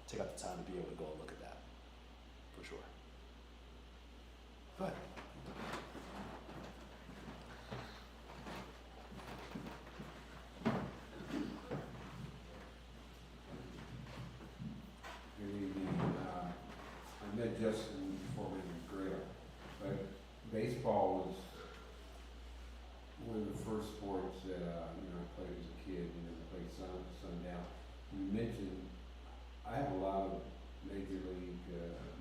take out the time to be able to go and look at that, for sure. Go ahead. Good evening. I met Justin before we were grill, but baseball was one of the first sports that I played as a kid. I played sundown. You mentioned I have a lot of Major League,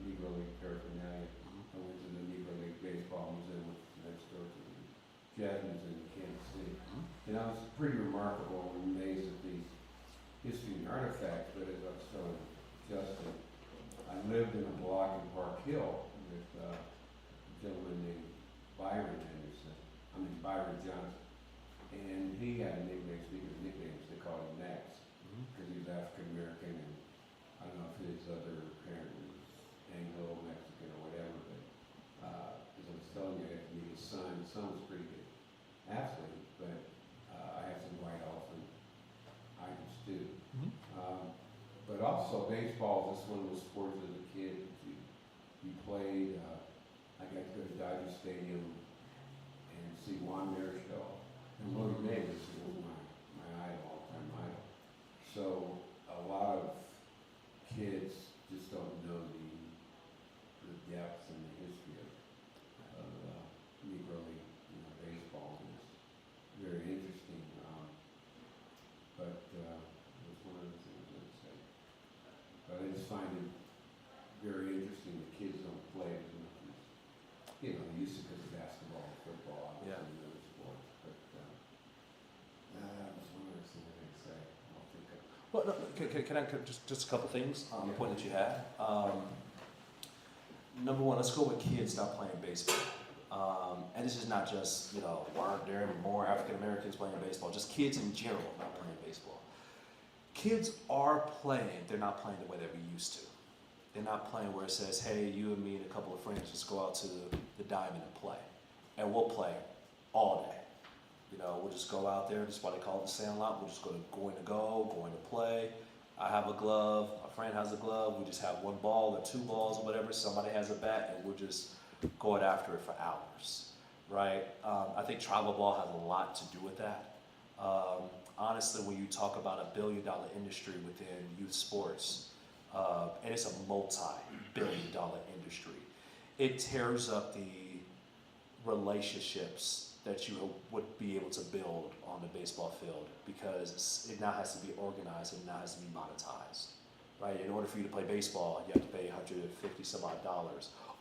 Negro League paraphernalia. I went to the Negro League baseball museum, which is next door to the Jasmines in Kansas City. And I was pretty remarkable and amazed at these history and artifacts. But as I was telling Justin, I lived in a block in Park Hill with a gentleman named Byron Johnson. And he had a nickname, speaking of nicknames, they called him Max, because he was African American, and I don't know if his other parent was Anglo, Mexican, or whatever, but as I was telling you, I got to meet his son. His son was a pretty good athlete, but I have some white elephant items too. But also, baseball is just one of those sports as a kid that you played. I got to go to Dodger Stadium and see Juan Marichal. And Willie Davis was my idol, all-time idol. So a lot of kids just don't know the depth and the history of Negro League baseball. And it's very interesting. But that's one of the things I would say. But I just find it very interesting that kids don't play as much as, they used to, because of basketball, football, Yeah. and other sports. But that was one of the things I say. I'll think of. Well, no, can I just a couple things on the point that you had. Number one, let's go with kids not playing baseball. And this is not just, aren't there more African Americans playing baseball, just kids in general not playing baseball. Kids are playing, they're not playing the way that we used to. They're not playing where it says, hey, you and me and a couple of friends just go out to the diamond and play. And we'll play all day. We'll just go out there, just what they call it the sandlot. We're just going to play. I have a glove, a friend has a glove. We just have one ball or two balls or whatever. Somebody has a bat, and we're just going after it for hours, right? I think travel ball has a lot to do with that. Honestly, when you talk about $1 billion industry within youth sports, and it's a multi-billion-dollar industry, it tears up the relationships that you would be able to build on the baseball field, because it now has to be organized and now has to be monetized, right? In order for you to play baseball, you have to pay $150 some odd.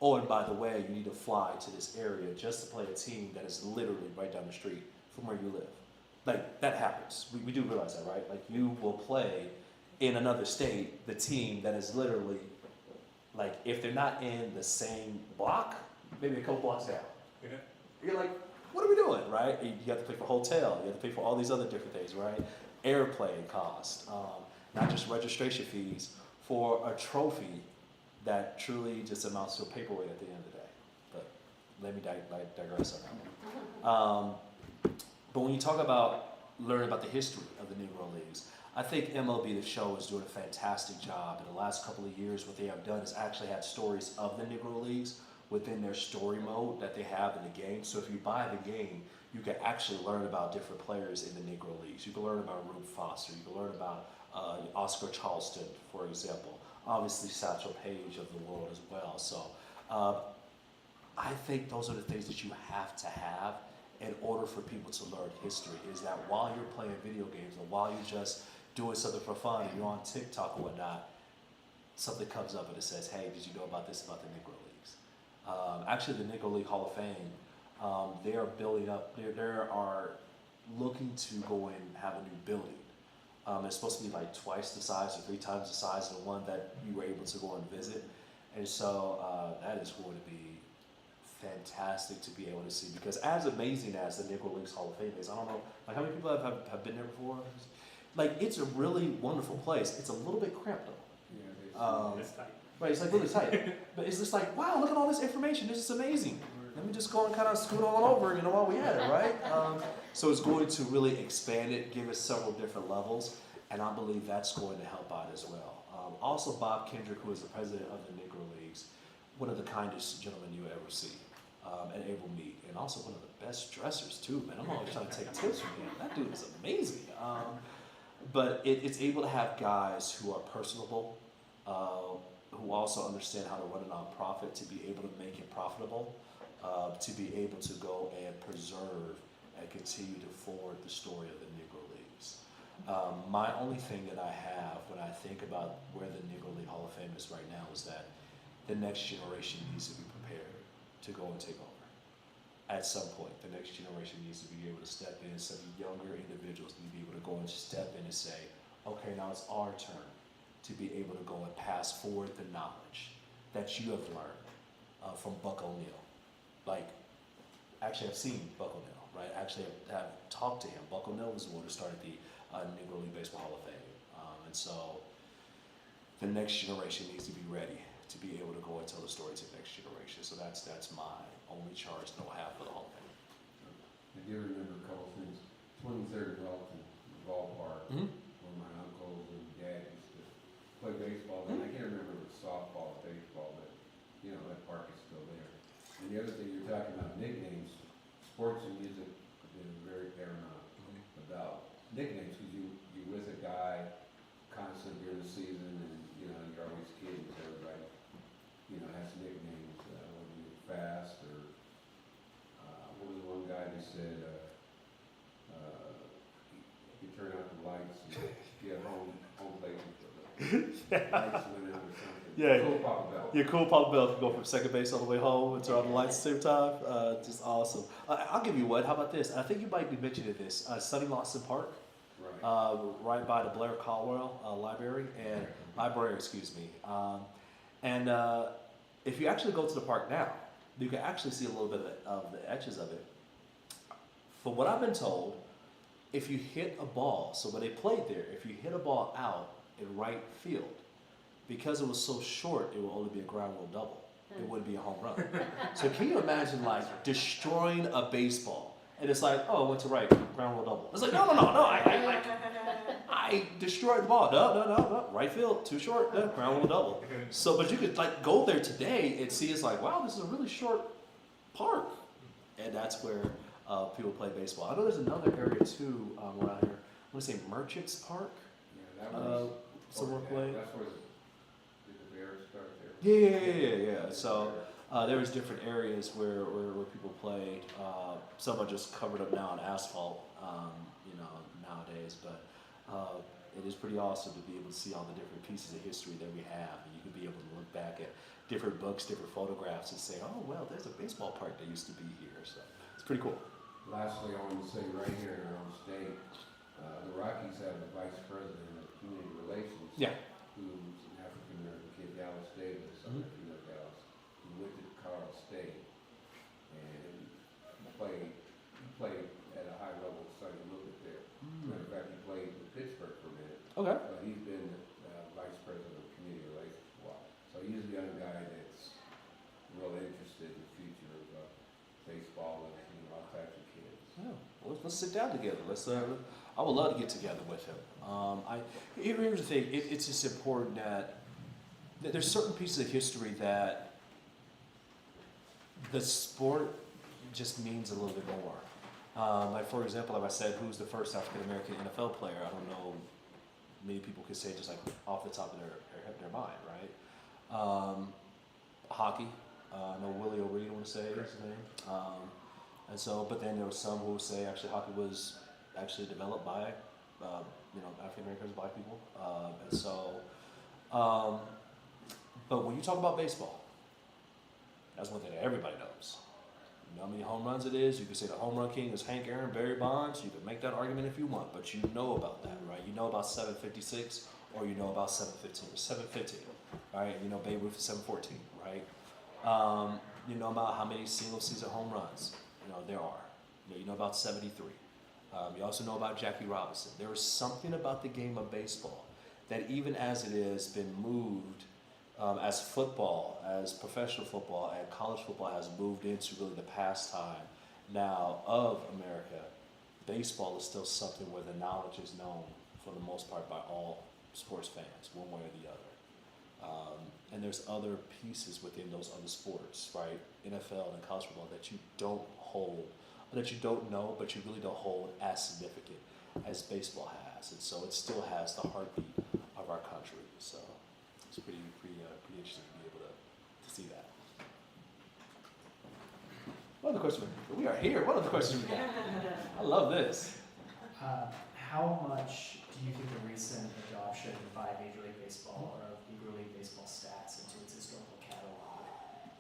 Oh, and by the way, you need to fly to this area just to play a team that is literally right down the street from where you live. Like, that happens. We do realize that, right? Like, you will play in another state the team that is literally, like, if they're not in the same block, maybe a couple blocks down. You're like, what are we doing, right? You have to pay for hotel, you have to pay for all these other different things, right? Airplane cost, not just registration fees for a trophy that truly just amounts to a paperweight at the end of the day. But let me digress on that one. But when you talk about learning about the history of the Negro Leagues, I think MLB The Show is doing a fantastic job. In the last couple of years, what they have done is actually have stories of the Negro Leagues within their story mode that they have in the game. So if you buy the game, you can actually learn about different players in the Negro Leagues. You can learn about Rube Foster. You can learn about Oscar Charleston, for example. Obviously, Satchel Paige of the world as well. So I think those are the things that you have to have in order for people to learn history, is that while you're playing video games or while you're just doing something for fun and you're on TikTok or whatnot, something comes up and it says, hey, did you know about this about the Negro Leagues? Actually, the Negro League Hall of Fame, they are building up, they are looking to go and have a new building. It's supposed to be like twice the size or 3 times the size of the one that you were able to go and visit. And so that is going to be fantastic to be able to see, because as amazing as the Negro Leagues Hall of Fame is, I don't know, like how many people have been there before? Like, it's a really wonderful place. It's a little bit cramped though. It's tight. Right, it's like really tight. But it's just like, wow, look at all this information. This is amazing. Let me just go and kind of scoot on over, while we had it, right? So it's going to really expand it, give it several different levels, and I believe that's going to help out as well. Also, Bob Kendrick, who is the president of the Negro Leagues, one of the kindest gentlemen you ever see and able meet, and also one of the best dressers too, man. I'm always trying to take tips from him. That dude is amazing. But it's able to have guys who are personable, who also understand how to run a nonprofit, to be able to make it profitable, to be able to go and preserve and continue to forward the story of the Negro Leagues. My only thing that I have when I think about where the Negro League Hall of Fame is right now is that the next generation needs to be prepared to go and take over. At some point, the next generation needs to be able to step in. Some younger individuals need to be able to go and step in and say, okay, now it's our turn to be able to go and pass forward the knowledge that you have learned from Buck O'Neil. Like, actually, I've seen Buck O'Neil, right? Actually, I've talked to him. Buck O'Neil was the one who started the Negro League Baseball Hall of Fame. And so the next generation needs to be ready to be able to go and tell the story to the next generation. So that's my only charge that I'll have for the Hall of Fame. I do remember a couple things. 23rd Welton ballpark, where my uncles and dad used to play baseball. And I can't remember if it was softball or baseball, but that park is still there. And the other thing you're talking about, nicknames, sports and music have been very paramount about nicknames, because you're with a guy constant during the season, and you're always kidding, so everybody has nicknames, whether you're fast or what was the one guy who said you turn out the lights and get home plate and the lights went out or something. Yeah. Cool Papa Bell. Yeah, cool. Papa Bell can go from second base all the way home and turn on the lights at the same time. Just awesome. I'll give you one. How about this? I think you might be mentioning this. Sunny Lawson Park, Right. right by the Blair Caldwell library, excuse me. And if you actually go to the park now, you can actually see a little bit of the etches of it. From what I've been told, if you hit a ball, so when they played there, if you hit a ball out in right field, because it was so short, it would only be a ground rule double. It wouldn't be a home run. So can you imagine like destroying a baseball? And it's like, oh, it went to right, ground rule double. It's like, no, I destroyed the ball. No, right field, too short, no, ground rule double. So, but you could like go there today and see it's like, wow, this is a really short park. And that's where people play baseball. I know there's another area too around here. I want to say Merchants Park. Yeah, that was Somewhere played. That's where did the Bears start there? Yeah. So there was different areas where people played. Some are just covered up now on asphalt, nowadays. But it is pretty awesome to be able to see all the different pieces of history that we have. And you can be able to look back at different books, different photographs, and say, oh, well, there's a baseball park that used to be here. So it's pretty cool. Lastly, I want to say right here in our own state, the Rockies have a vice president of community relations. Yeah. Who's an African-American kid, Dallas Davis, I don't know if you know Dallas, who went to Colorado State and played Okay. He's been vice president of community relations for a while. So he's a young guy that's real interested in the future of baseball and all types of kids. Yeah. Well, let's sit down together. I would love to get together with him. Here's the thing. It's just important that there's certain pieces of history that the sport just means a little bit more. Like for example, like I said, who's the first African American NFL player? I don't know. Many people could say just like off the top of their mind, right? Hockey. I know Willie O'Reilly, I want to say is his name. And so, but then there was some who would say actually hockey was actually developed by, African Americans, black people. And so, but when you talk about baseball, that's one thing that everybody knows. You know how many home runs it is? You can say the home run king is Hank Aaron, Barry Bonds. You can make that argument if you want, but you know about that, right? You know about 756, or you know about 715, or 715, right? You know Babe Ruth is 714, right? You know about how many single season home runs there are. You know about 73. You also know about Jackie Robinson. There is something about the game of baseball that even as it has been moved, as football, as professional football, and college football has moved into really the pastime now of America, baseball is still something where the knowledge is known for the most part by all sports fans, one way or the other. And there's other pieces within those other sports, right? NFL and college football that you don't hold, that you don't know, but you really don't hold as significant as baseball has. And so it still has the heartbeat of our country. So it's pretty interesting to be able to see that. What other questions? We are here. What other questions we got? I love this. How much do you think the recent adoption by Major League Baseball or of Negro League Baseball stats into its historical catalog,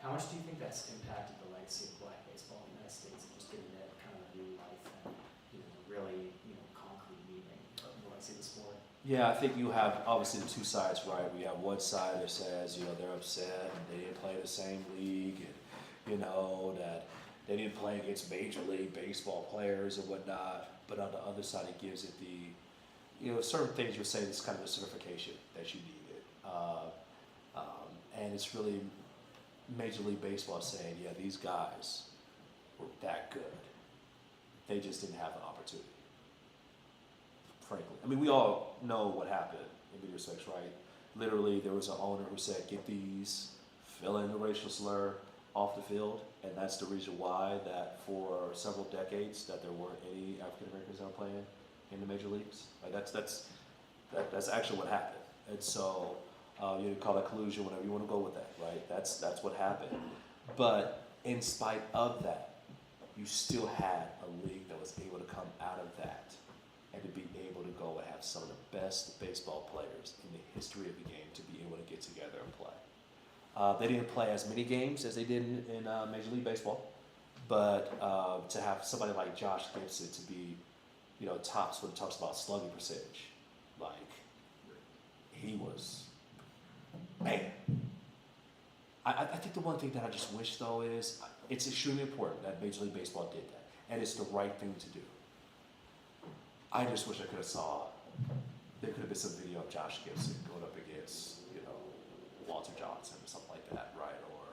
how much do you think that's impacted the legacy of black baseball in the United States and just giving it kind of a new life and really concrete meaning of the legacy of the sport? Yeah, I think you have obviously the two sides, right? We have one side that says, they're upset and they didn't play the same league and, that they didn't play against Major League Baseball players and whatnot. But on the other side, it gives it the, certain things you're saying it's kind of a certification that you needed. And it's really Major League Baseball saying, yeah, these guys were that good. They just didn't have an opportunity. Frankly. I mean, we all know what happened in many respects, right? Literally, there was an owner who said, get these, fill in the racial slur off the field, and that's the reason why that for several decades that there weren't any African Americans out playing in the major leagues. Like that's actually what happened. And so you call that collusion, whatever you want to go with that, right? That's what happened. But in spite of that, you still had a league that was able to come out of that and to be able to go and have some of the best baseball players in the history of the game to be able to get together and play. They didn't play as many games as they did in Major League Baseball, but to have somebody like Josh Gibson to be, tops when it talks about slugging percentage, like he was, man. I think the one thing that I just wish though is it's extremely important that Major League Baseball did that, and it's the right thing to do. I just wish I could have saw, there could have been some video of Josh Gibson going up against, Walter Johnson or something like that, right? Or,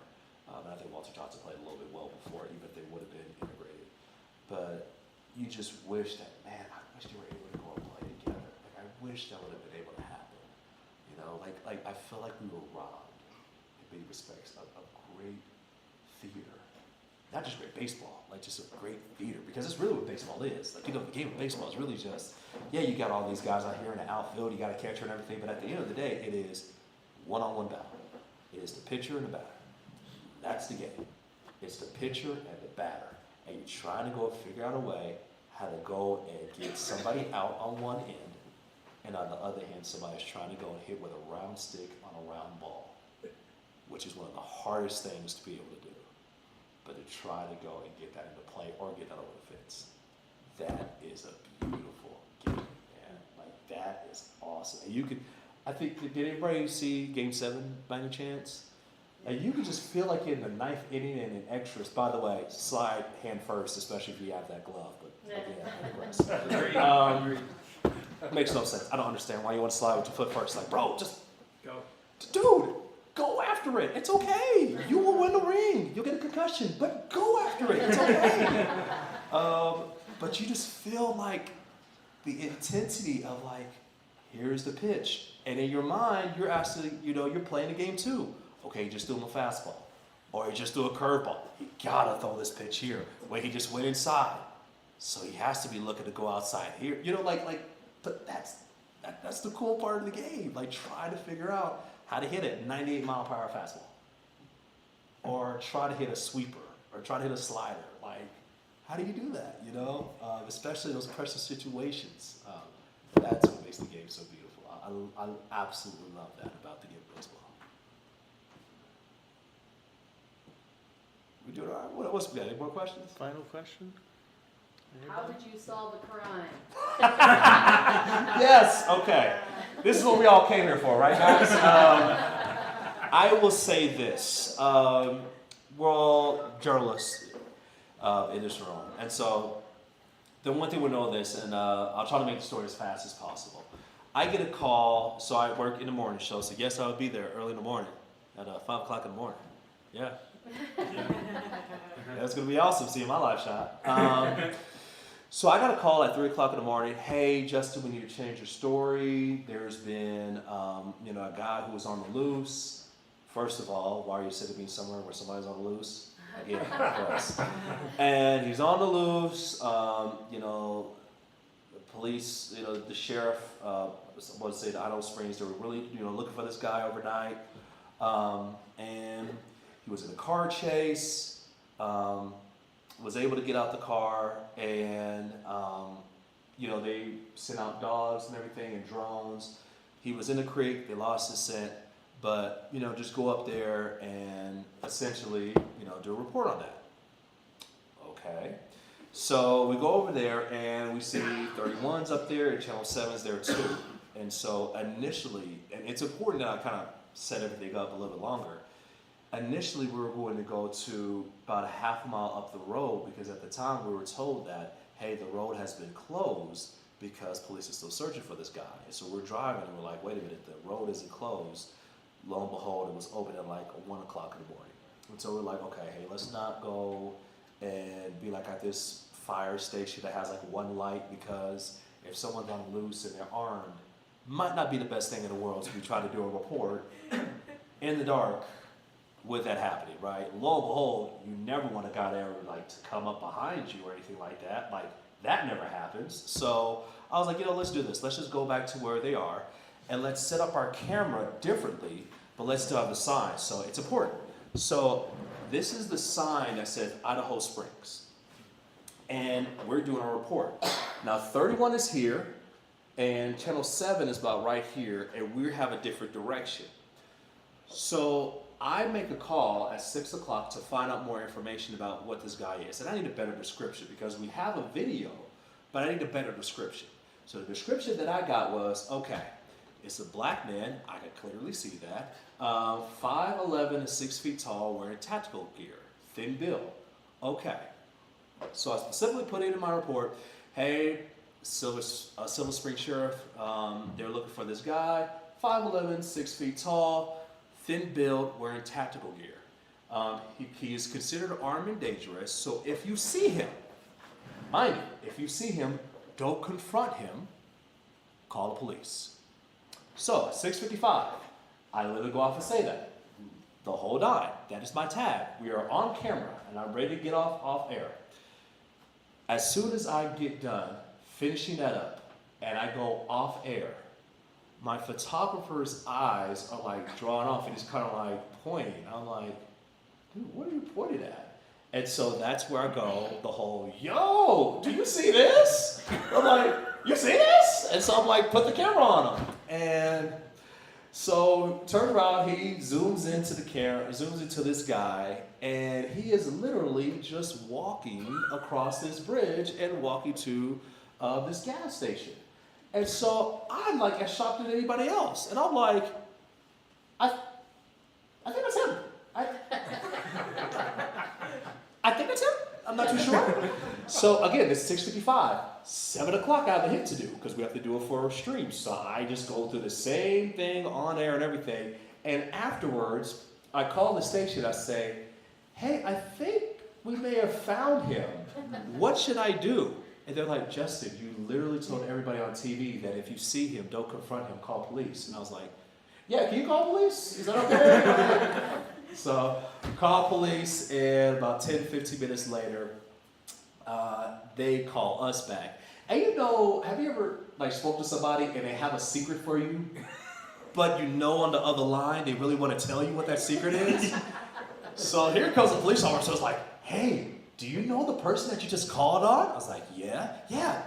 and I think Walter Johnson played a little bit well before, even if they would have been integrated. But you just wish that, man, I wish they were able to go and play together. Like, I wish that would have been able to happen. Like I feel like we were robbed, in many respects, of great theater. Not just great baseball, like just a great theater, because that's really what baseball is. Like, the game of baseball is really just, yeah, you got all these guys out here in the outfield, you got a catcher and everything, but at the end of the day, it is one-on-one battle. It is the pitcher and the batter. That's the game. It's the pitcher and the batter. And you're trying to go figure out a way how to go and get somebody out on one end, and on the other hand, somebody's trying to go and hit with a round stick on a round ball, which is one of the hardest things to be able to do. But to try to go and get that into play or get that over the fence, that is a beautiful game, man. Like, that is awesome. And you could, I think, did anybody see Game 7 by any chance? And you can just feel like in the ninth inning and in extras. By the way, slide hand first, especially if you have that glove. But yeah, I digress. Makes no sense. I don't understand why you want to slide with your foot first. Like, bro, just Go. dude, go after it. It's okay. You will win the ring. You'll get a concussion, but go after it. It's okay. But you just feel like the intensity of like, here's the pitch. And in your mind, you're actually, you're playing the game too. Okay, just do him a fastball. Or you just do a curveball. You gotta throw this pitch here. Wait, he just went inside. So he has to be looking to go outside here. But that's the cool part of the game. Like, try to figure out how to hit it 98-mile-per-hour fastball. Or try to hit a sweeper. Or try to hit a slider. Like, how do you do that, especially those pressure situations. That's what makes the game so beautiful. I absolutely love that about the game of baseball. We doing all right? What else we got? Any more questions? Final question? How did you solve the crime? Yes, okay. This is what we all came here for, right, guys? I will say this. We're all journalists in this room. And so the one thing we know this, and I'll try to make the story as fast as possible. I get a call, so I work in the morning show, so yes, I would be there early in the morning at 5 o'clock in the morning. Yeah. That's going to be awesome, seeing my live shot. So I got a call at 3 o'clock in the morning. Hey, Justin, we need to change your story. There's been, a guy who was on the loose. First of all, why are you sitting me somewhere where somebody's on the loose? Again, of course. And he's on the loose. The police, the sheriff, let's say the Idaho Springs, they were really, looking for this guy overnight. And he was in a car chase. Was able to get out the car, and they sent out dogs and everything and drones. He was in the creek. They lost his scent, but just go up there and essentially do a report on that. Okay, so we go over there and we see 31's up there and Channel 7's there too. And so initially, and it's important that I kind of set everything up a little bit longer. Initially, we were going to go to about a half a mile up the road because at the time we were told that, hey, the road has been closed because police are still searching for this guy. And so we're driving and we're like, wait a minute, the road isn't closed. Lo and behold, it was open at like 1 o'clock in the morning. And so we're like, okay, hey, let's not go and be like at this fire station that has like one light, because if someone's on loose and they're armed, might not be the best thing in the world to be trying to do a report in the dark with that happening, right? Lo and behold, you never want a guy there like to come up behind you or anything like that. Like, that never happens. So I was like, let's do this. Let's just go back to where they are and let's set up our camera differently, but let's still have the sign. So it's important. So this is the sign that says Idaho Springs. And we're doing a report. Now 31 is here and Channel 7 is about right here, and we have a different direction. So I make a call at 6 o'clock to find out more information about what this guy is. And I need a better description because we have a video, but I need a better description. So the description that I got was, okay, it's a black man, I could clearly see that, 5'11" and 6 feet tall, wearing tactical gear, thin build. Okay, so I specifically put it in my report, hey, Silver Spring Sheriff, they're looking for this guy, 5'11", 6 feet tall, thin build, wearing tactical gear. He is considered armed and dangerous, so if you see him, mind you, if you see him, don't confront him, call the police. So, 6:55, I literally go off and say that. The whole nine, that is my tag. We are on camera, and I'm ready to get off air. As soon as I get done finishing that up, and I go off air, my photographer's eyes are like drawn off, and he's kind of like pointing. I'm like, dude, what are you pointing at? And so that's where I go, the whole, yo, do you see this? I'm like, you see this? And so I'm like, put the camera on him. And so turn around, he zooms into the camera, zooms into this guy, and he is literally just walking across this bridge and walking to this gas station. And so I'm like as shocked as anybody else. And I'm like, I think that's him. I think that's him. I'm not too sure. So again, it's 6:55, 7 o'clock I have a hit to do because we have to do it for a stream. So I just go through the same thing on air and everything. And afterwards, I call the station, I say, hey, I think we may have found him. What should I do? And they're like, Justin, you literally told everybody on TV that if you see him, don't confront him, call police. And I was like, yeah, can you call police? Is that okay? So call police, and about 10, 15 minutes later, they call us back. And you know, have you ever like spoke to somebody and they have a secret for you, but you know on the other line they really want to tell you what that secret is? So here comes the police officer. It's like, hey, do you know the person that you just called on? I was like, yeah.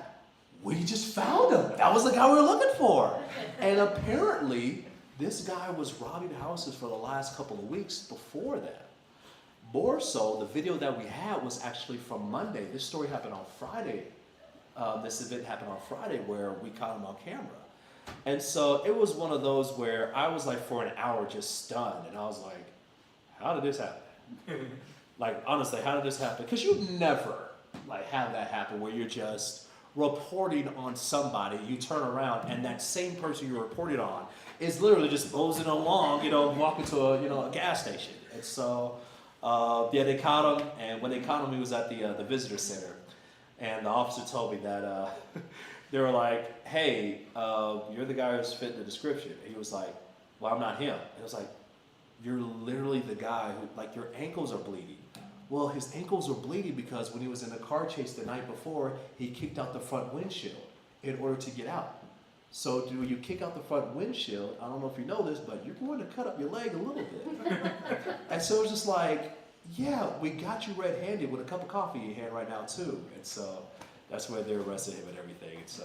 We just found him. That was the guy we were looking for. And apparently, this guy was robbing houses for the last couple of weeks before that. More so, the video that we had was actually from Monday. This story happened on Friday. This event happened on Friday where we caught him on camera. And so it was one of those where I was like for an hour just stunned. And I was like, how did this happen? Like, honestly, how did this happen? Because you never like have that happen where you're just reporting on somebody, you turn around, and that same person you reported on is literally just moseying along, walking to a gas station. And so, they caught him, and when they caught him, he was at the visitor center. And the officer told me that they were like, hey, you're the guy who's fit the description. And he was like, well, I'm not him. And I was like, you're literally the guy who, like, your ankles are bleeding. Well, his ankles were bleeding because when he was in the car chase the night before, he kicked out the front windshield in order to get out. So when you kick out the front windshield, I don't know if you know this, but you're going to cut up your leg a little bit. And so it was just like, yeah, we got you red-handed with a cup of coffee in your hand right now too. And so that's where they arrested him and everything. And so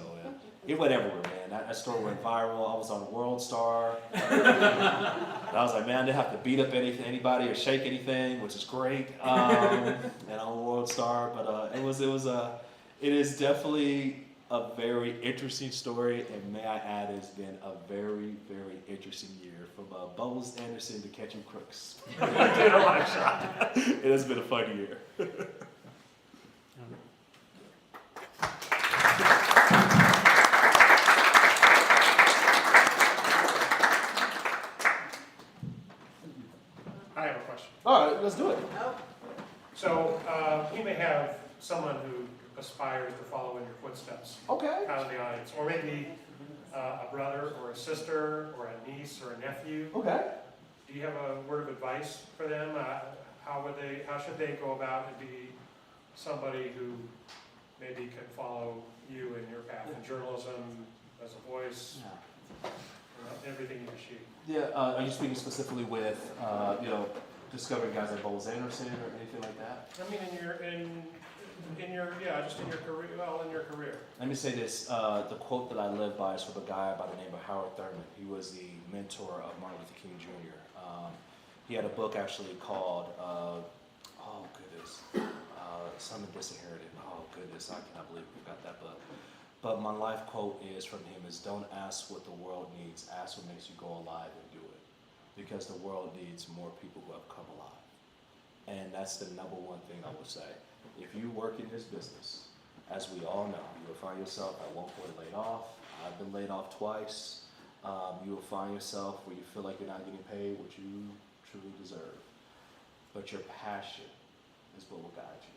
it went everywhere, man. That story went viral. I was on World Star. And I was like, man, they have to beat up anybody or shake anything, which is great. And on World Star, but it is definitely a very interesting story, and may I add, it's been a very, very interesting year from Bowles Anderson to catching crooks. It has been a fun year. I have a question. All right, let's do it. So, you may have someone who aspires to follow in your footsteps Okay. out of the audience, or maybe a brother or a sister or a niece or a nephew. Okay. Do you have a word of advice for them? How should they go about and be somebody who maybe can follow you in your path in journalism, as a voice, everything you achieve? Yeah. Are you speaking specifically with discovering guys like Bowles Anderson or anything like that? I mean, in your career. Well, in your career. Let me say this. The quote that I live by is from a guy by the name of Howard Thurman. He was the mentor of Martin Luther King Jr. He had a book actually called, Something Disinherited. Oh goodness, I cannot believe we got that book. But my life quote is from him is, don't ask what the world needs, ask what makes you go alive and do it. Because the world needs more people who have come alive. And that's the number one thing I would say. If you work in this business, as we all know, you will find yourself at one point laid off. I've been laid off twice. You will find yourself where you feel like you're not getting paid what you truly deserve. But your passion is what will guide you.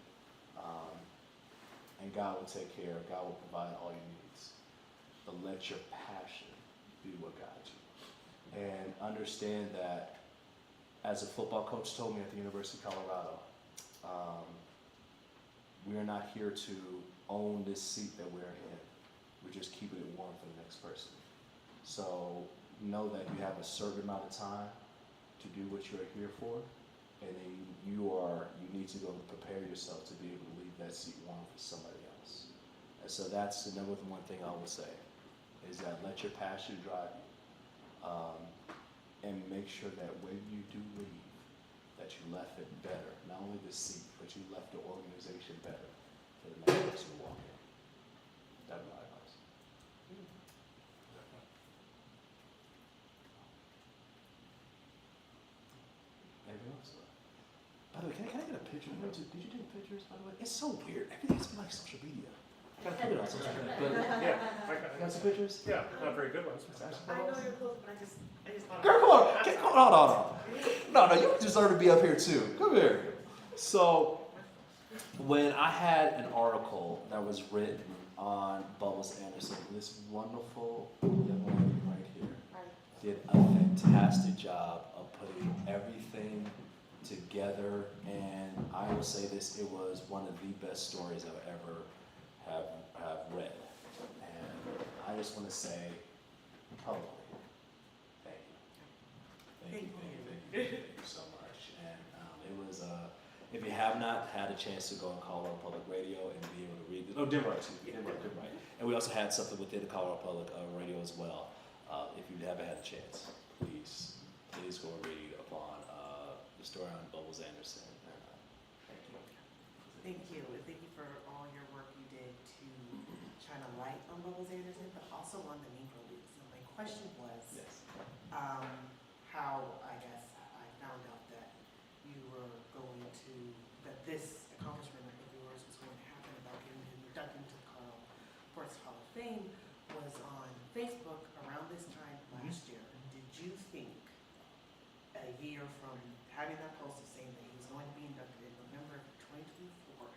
And God will take care, God will provide all your needs. But let your passion be what guides you. And understand that, as a football coach told me at the University of Colorado, we are not here to own this seat that we're in. We're just keeping it warm for the next person. So know that you have a certain amount of time to do what you're here for, and then you need to go prepare yourself to be able to leave that seat warm for somebody else. And so that's the number one thing I would say, is that let your passion drive you, and make sure that when you do leave, that you left it better, not only the seat, but you left the organization better for the next person to walk in. That's my advice. Anything else? By the way, can I get a picture? pictures. Did you take pictures, by the way? It's so weird. Everything's been like social media. I gotta put it on social media. But Yeah, you got some pictures? yeah, not very good ones. I know you're close, but I just thought. Girl, come on. Hold on. No, you deserve to be up here too. Come here. So, when I had an article that was written on Bubbles Anderson, this wonderful young lady right here did a fantastic job of putting everything together, and I will say this, it was one of the best stories I've ever have read. And I just want to say publicly, thank you so much. And it was, if you have not had a chance to go on Colorado Public Radio and be able to read, Denver, right. And we also had something within the Colorado Public Radio as well. If you haven't had a chance, please go and read upon the story on Bubbles Anderson. Thank you. Thank you, and thank you for all your work you did to shine a light on Bubbles Anderson, but also on the Negro Leagues. And my question was, how, I guess, I found out that you were going to, that this accomplishment of yours was going to happen about getting inducted into the Colorado Sports Hall of Fame was on Facebook around this time last year. Did you think a year from having that post of saying that he was going to be inducted in November 2024,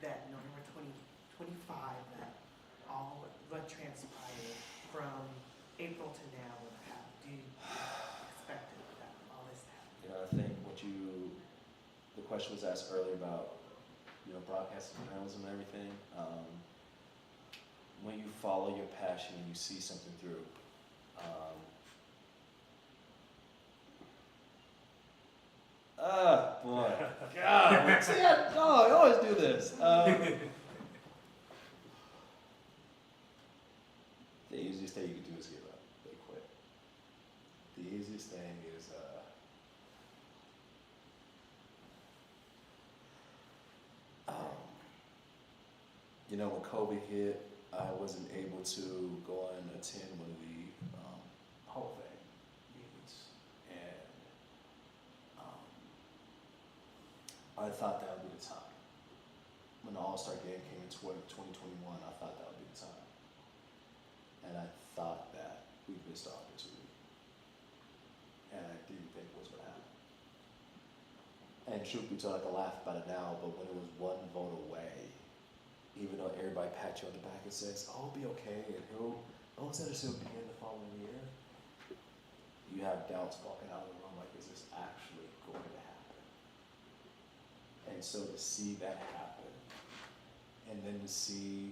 that November 2025, that all what transpired from April to now would have happened? Do you expect that all this happened? You know, I think the question was asked earlier about, broadcasting journalism and everything. When you follow your passion and you see something through, boy, God, see, I always do this. The easiest thing you can do is give up. They quit. The easiest thing is, when COVID hit, I wasn't able to go and attend one of the Hall of Fame meetings, and I thought that would be the time. When the All-Star game came in 2021, I thought that would be the time. And I thought that we missed the opportunity. And I didn't think it was going to happen. And truth be told, I can laugh about it now, but when it was one vote away, even though everybody pats you on the back and says, "Oh, it'll be okay," and Bubbles Anderson will be in the following year, you have doubts walking out of the room like, is this actually going to happen? And so to see that happen, and then to see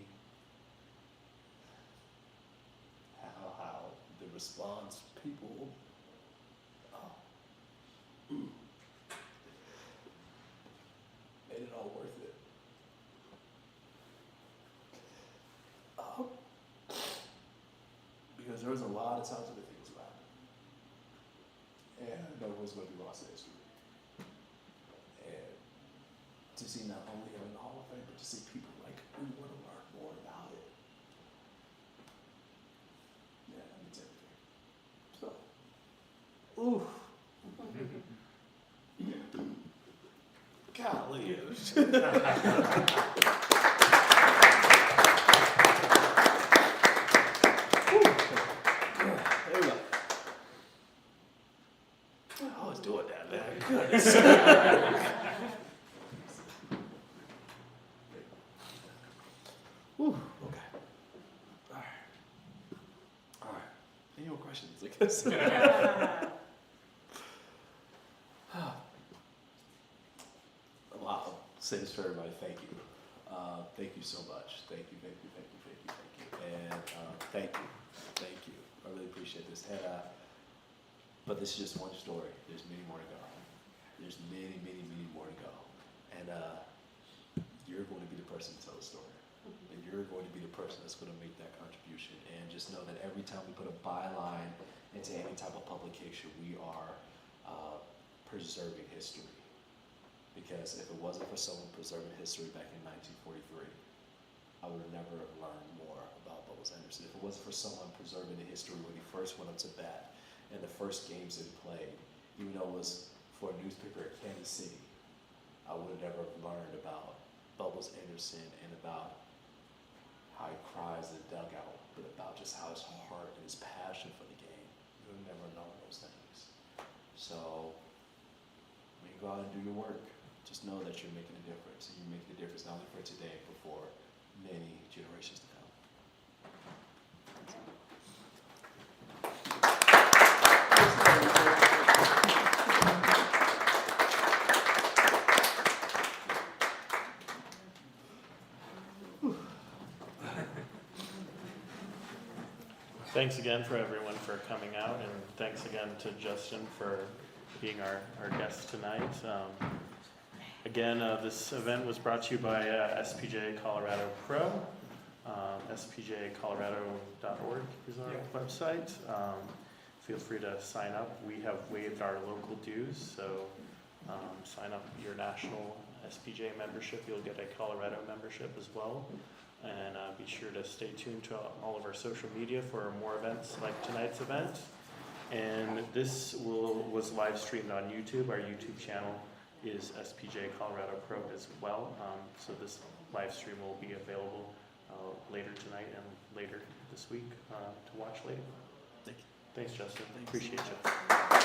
how the response, people, made it all worth it. Because there was a lot of times when the things were happening. And I know it was going to be lost in history. And to see not only him in the Hall of Fame, but to see people like, we want to learn more about it. Yeah, that means everything. So, I was doing that, man. Goodness. Whew, okay. All right. Any more questions? I guess. Wow. Say this for everybody. Thank you. Thank you so much. Thank you. And thank you. I really appreciate this. And but this is just one story. There's many more to go. There's many more to go. And you're going to be the person to tell the story. And you're going to be the person that's going to make that contribution. And just know that every time we put a byline into any type of publication, we are preserving history. Because if it wasn't for someone preserving history back in 1943, I would have never learned more about Bubbles Anderson. If it wasn't for someone preserving the history when he first went up to bat and the first games that he played, even though it was for a newspaper in Kansas City, I would have never learned about Bubbles Anderson and about how he cries in the dugout, but about just how his heart and his passion for the game. You would have never known those things. So when you go out and do your work, just know that you're making a difference. And you're making a difference not only for today, but for many generations to come. Thanks again for everyone for coming out, and thanks again to Justin for being our guest tonight. Again, this event was brought to you by SPJ Colorado Pro. SPJcolorado.org is our website. Feel free to sign up. We have waived our local dues, so sign up your national SPJ membership. You'll get a Colorado membership as well. And be sure to stay tuned to all of our social media for more events like tonight's event. And this was live streamed on YouTube. Our YouTube channel is SPJ Colorado Pro as well. So this live stream will be available later tonight and later this week to watch later. Thank you. Thanks, Justin. Thanks. Appreciate you.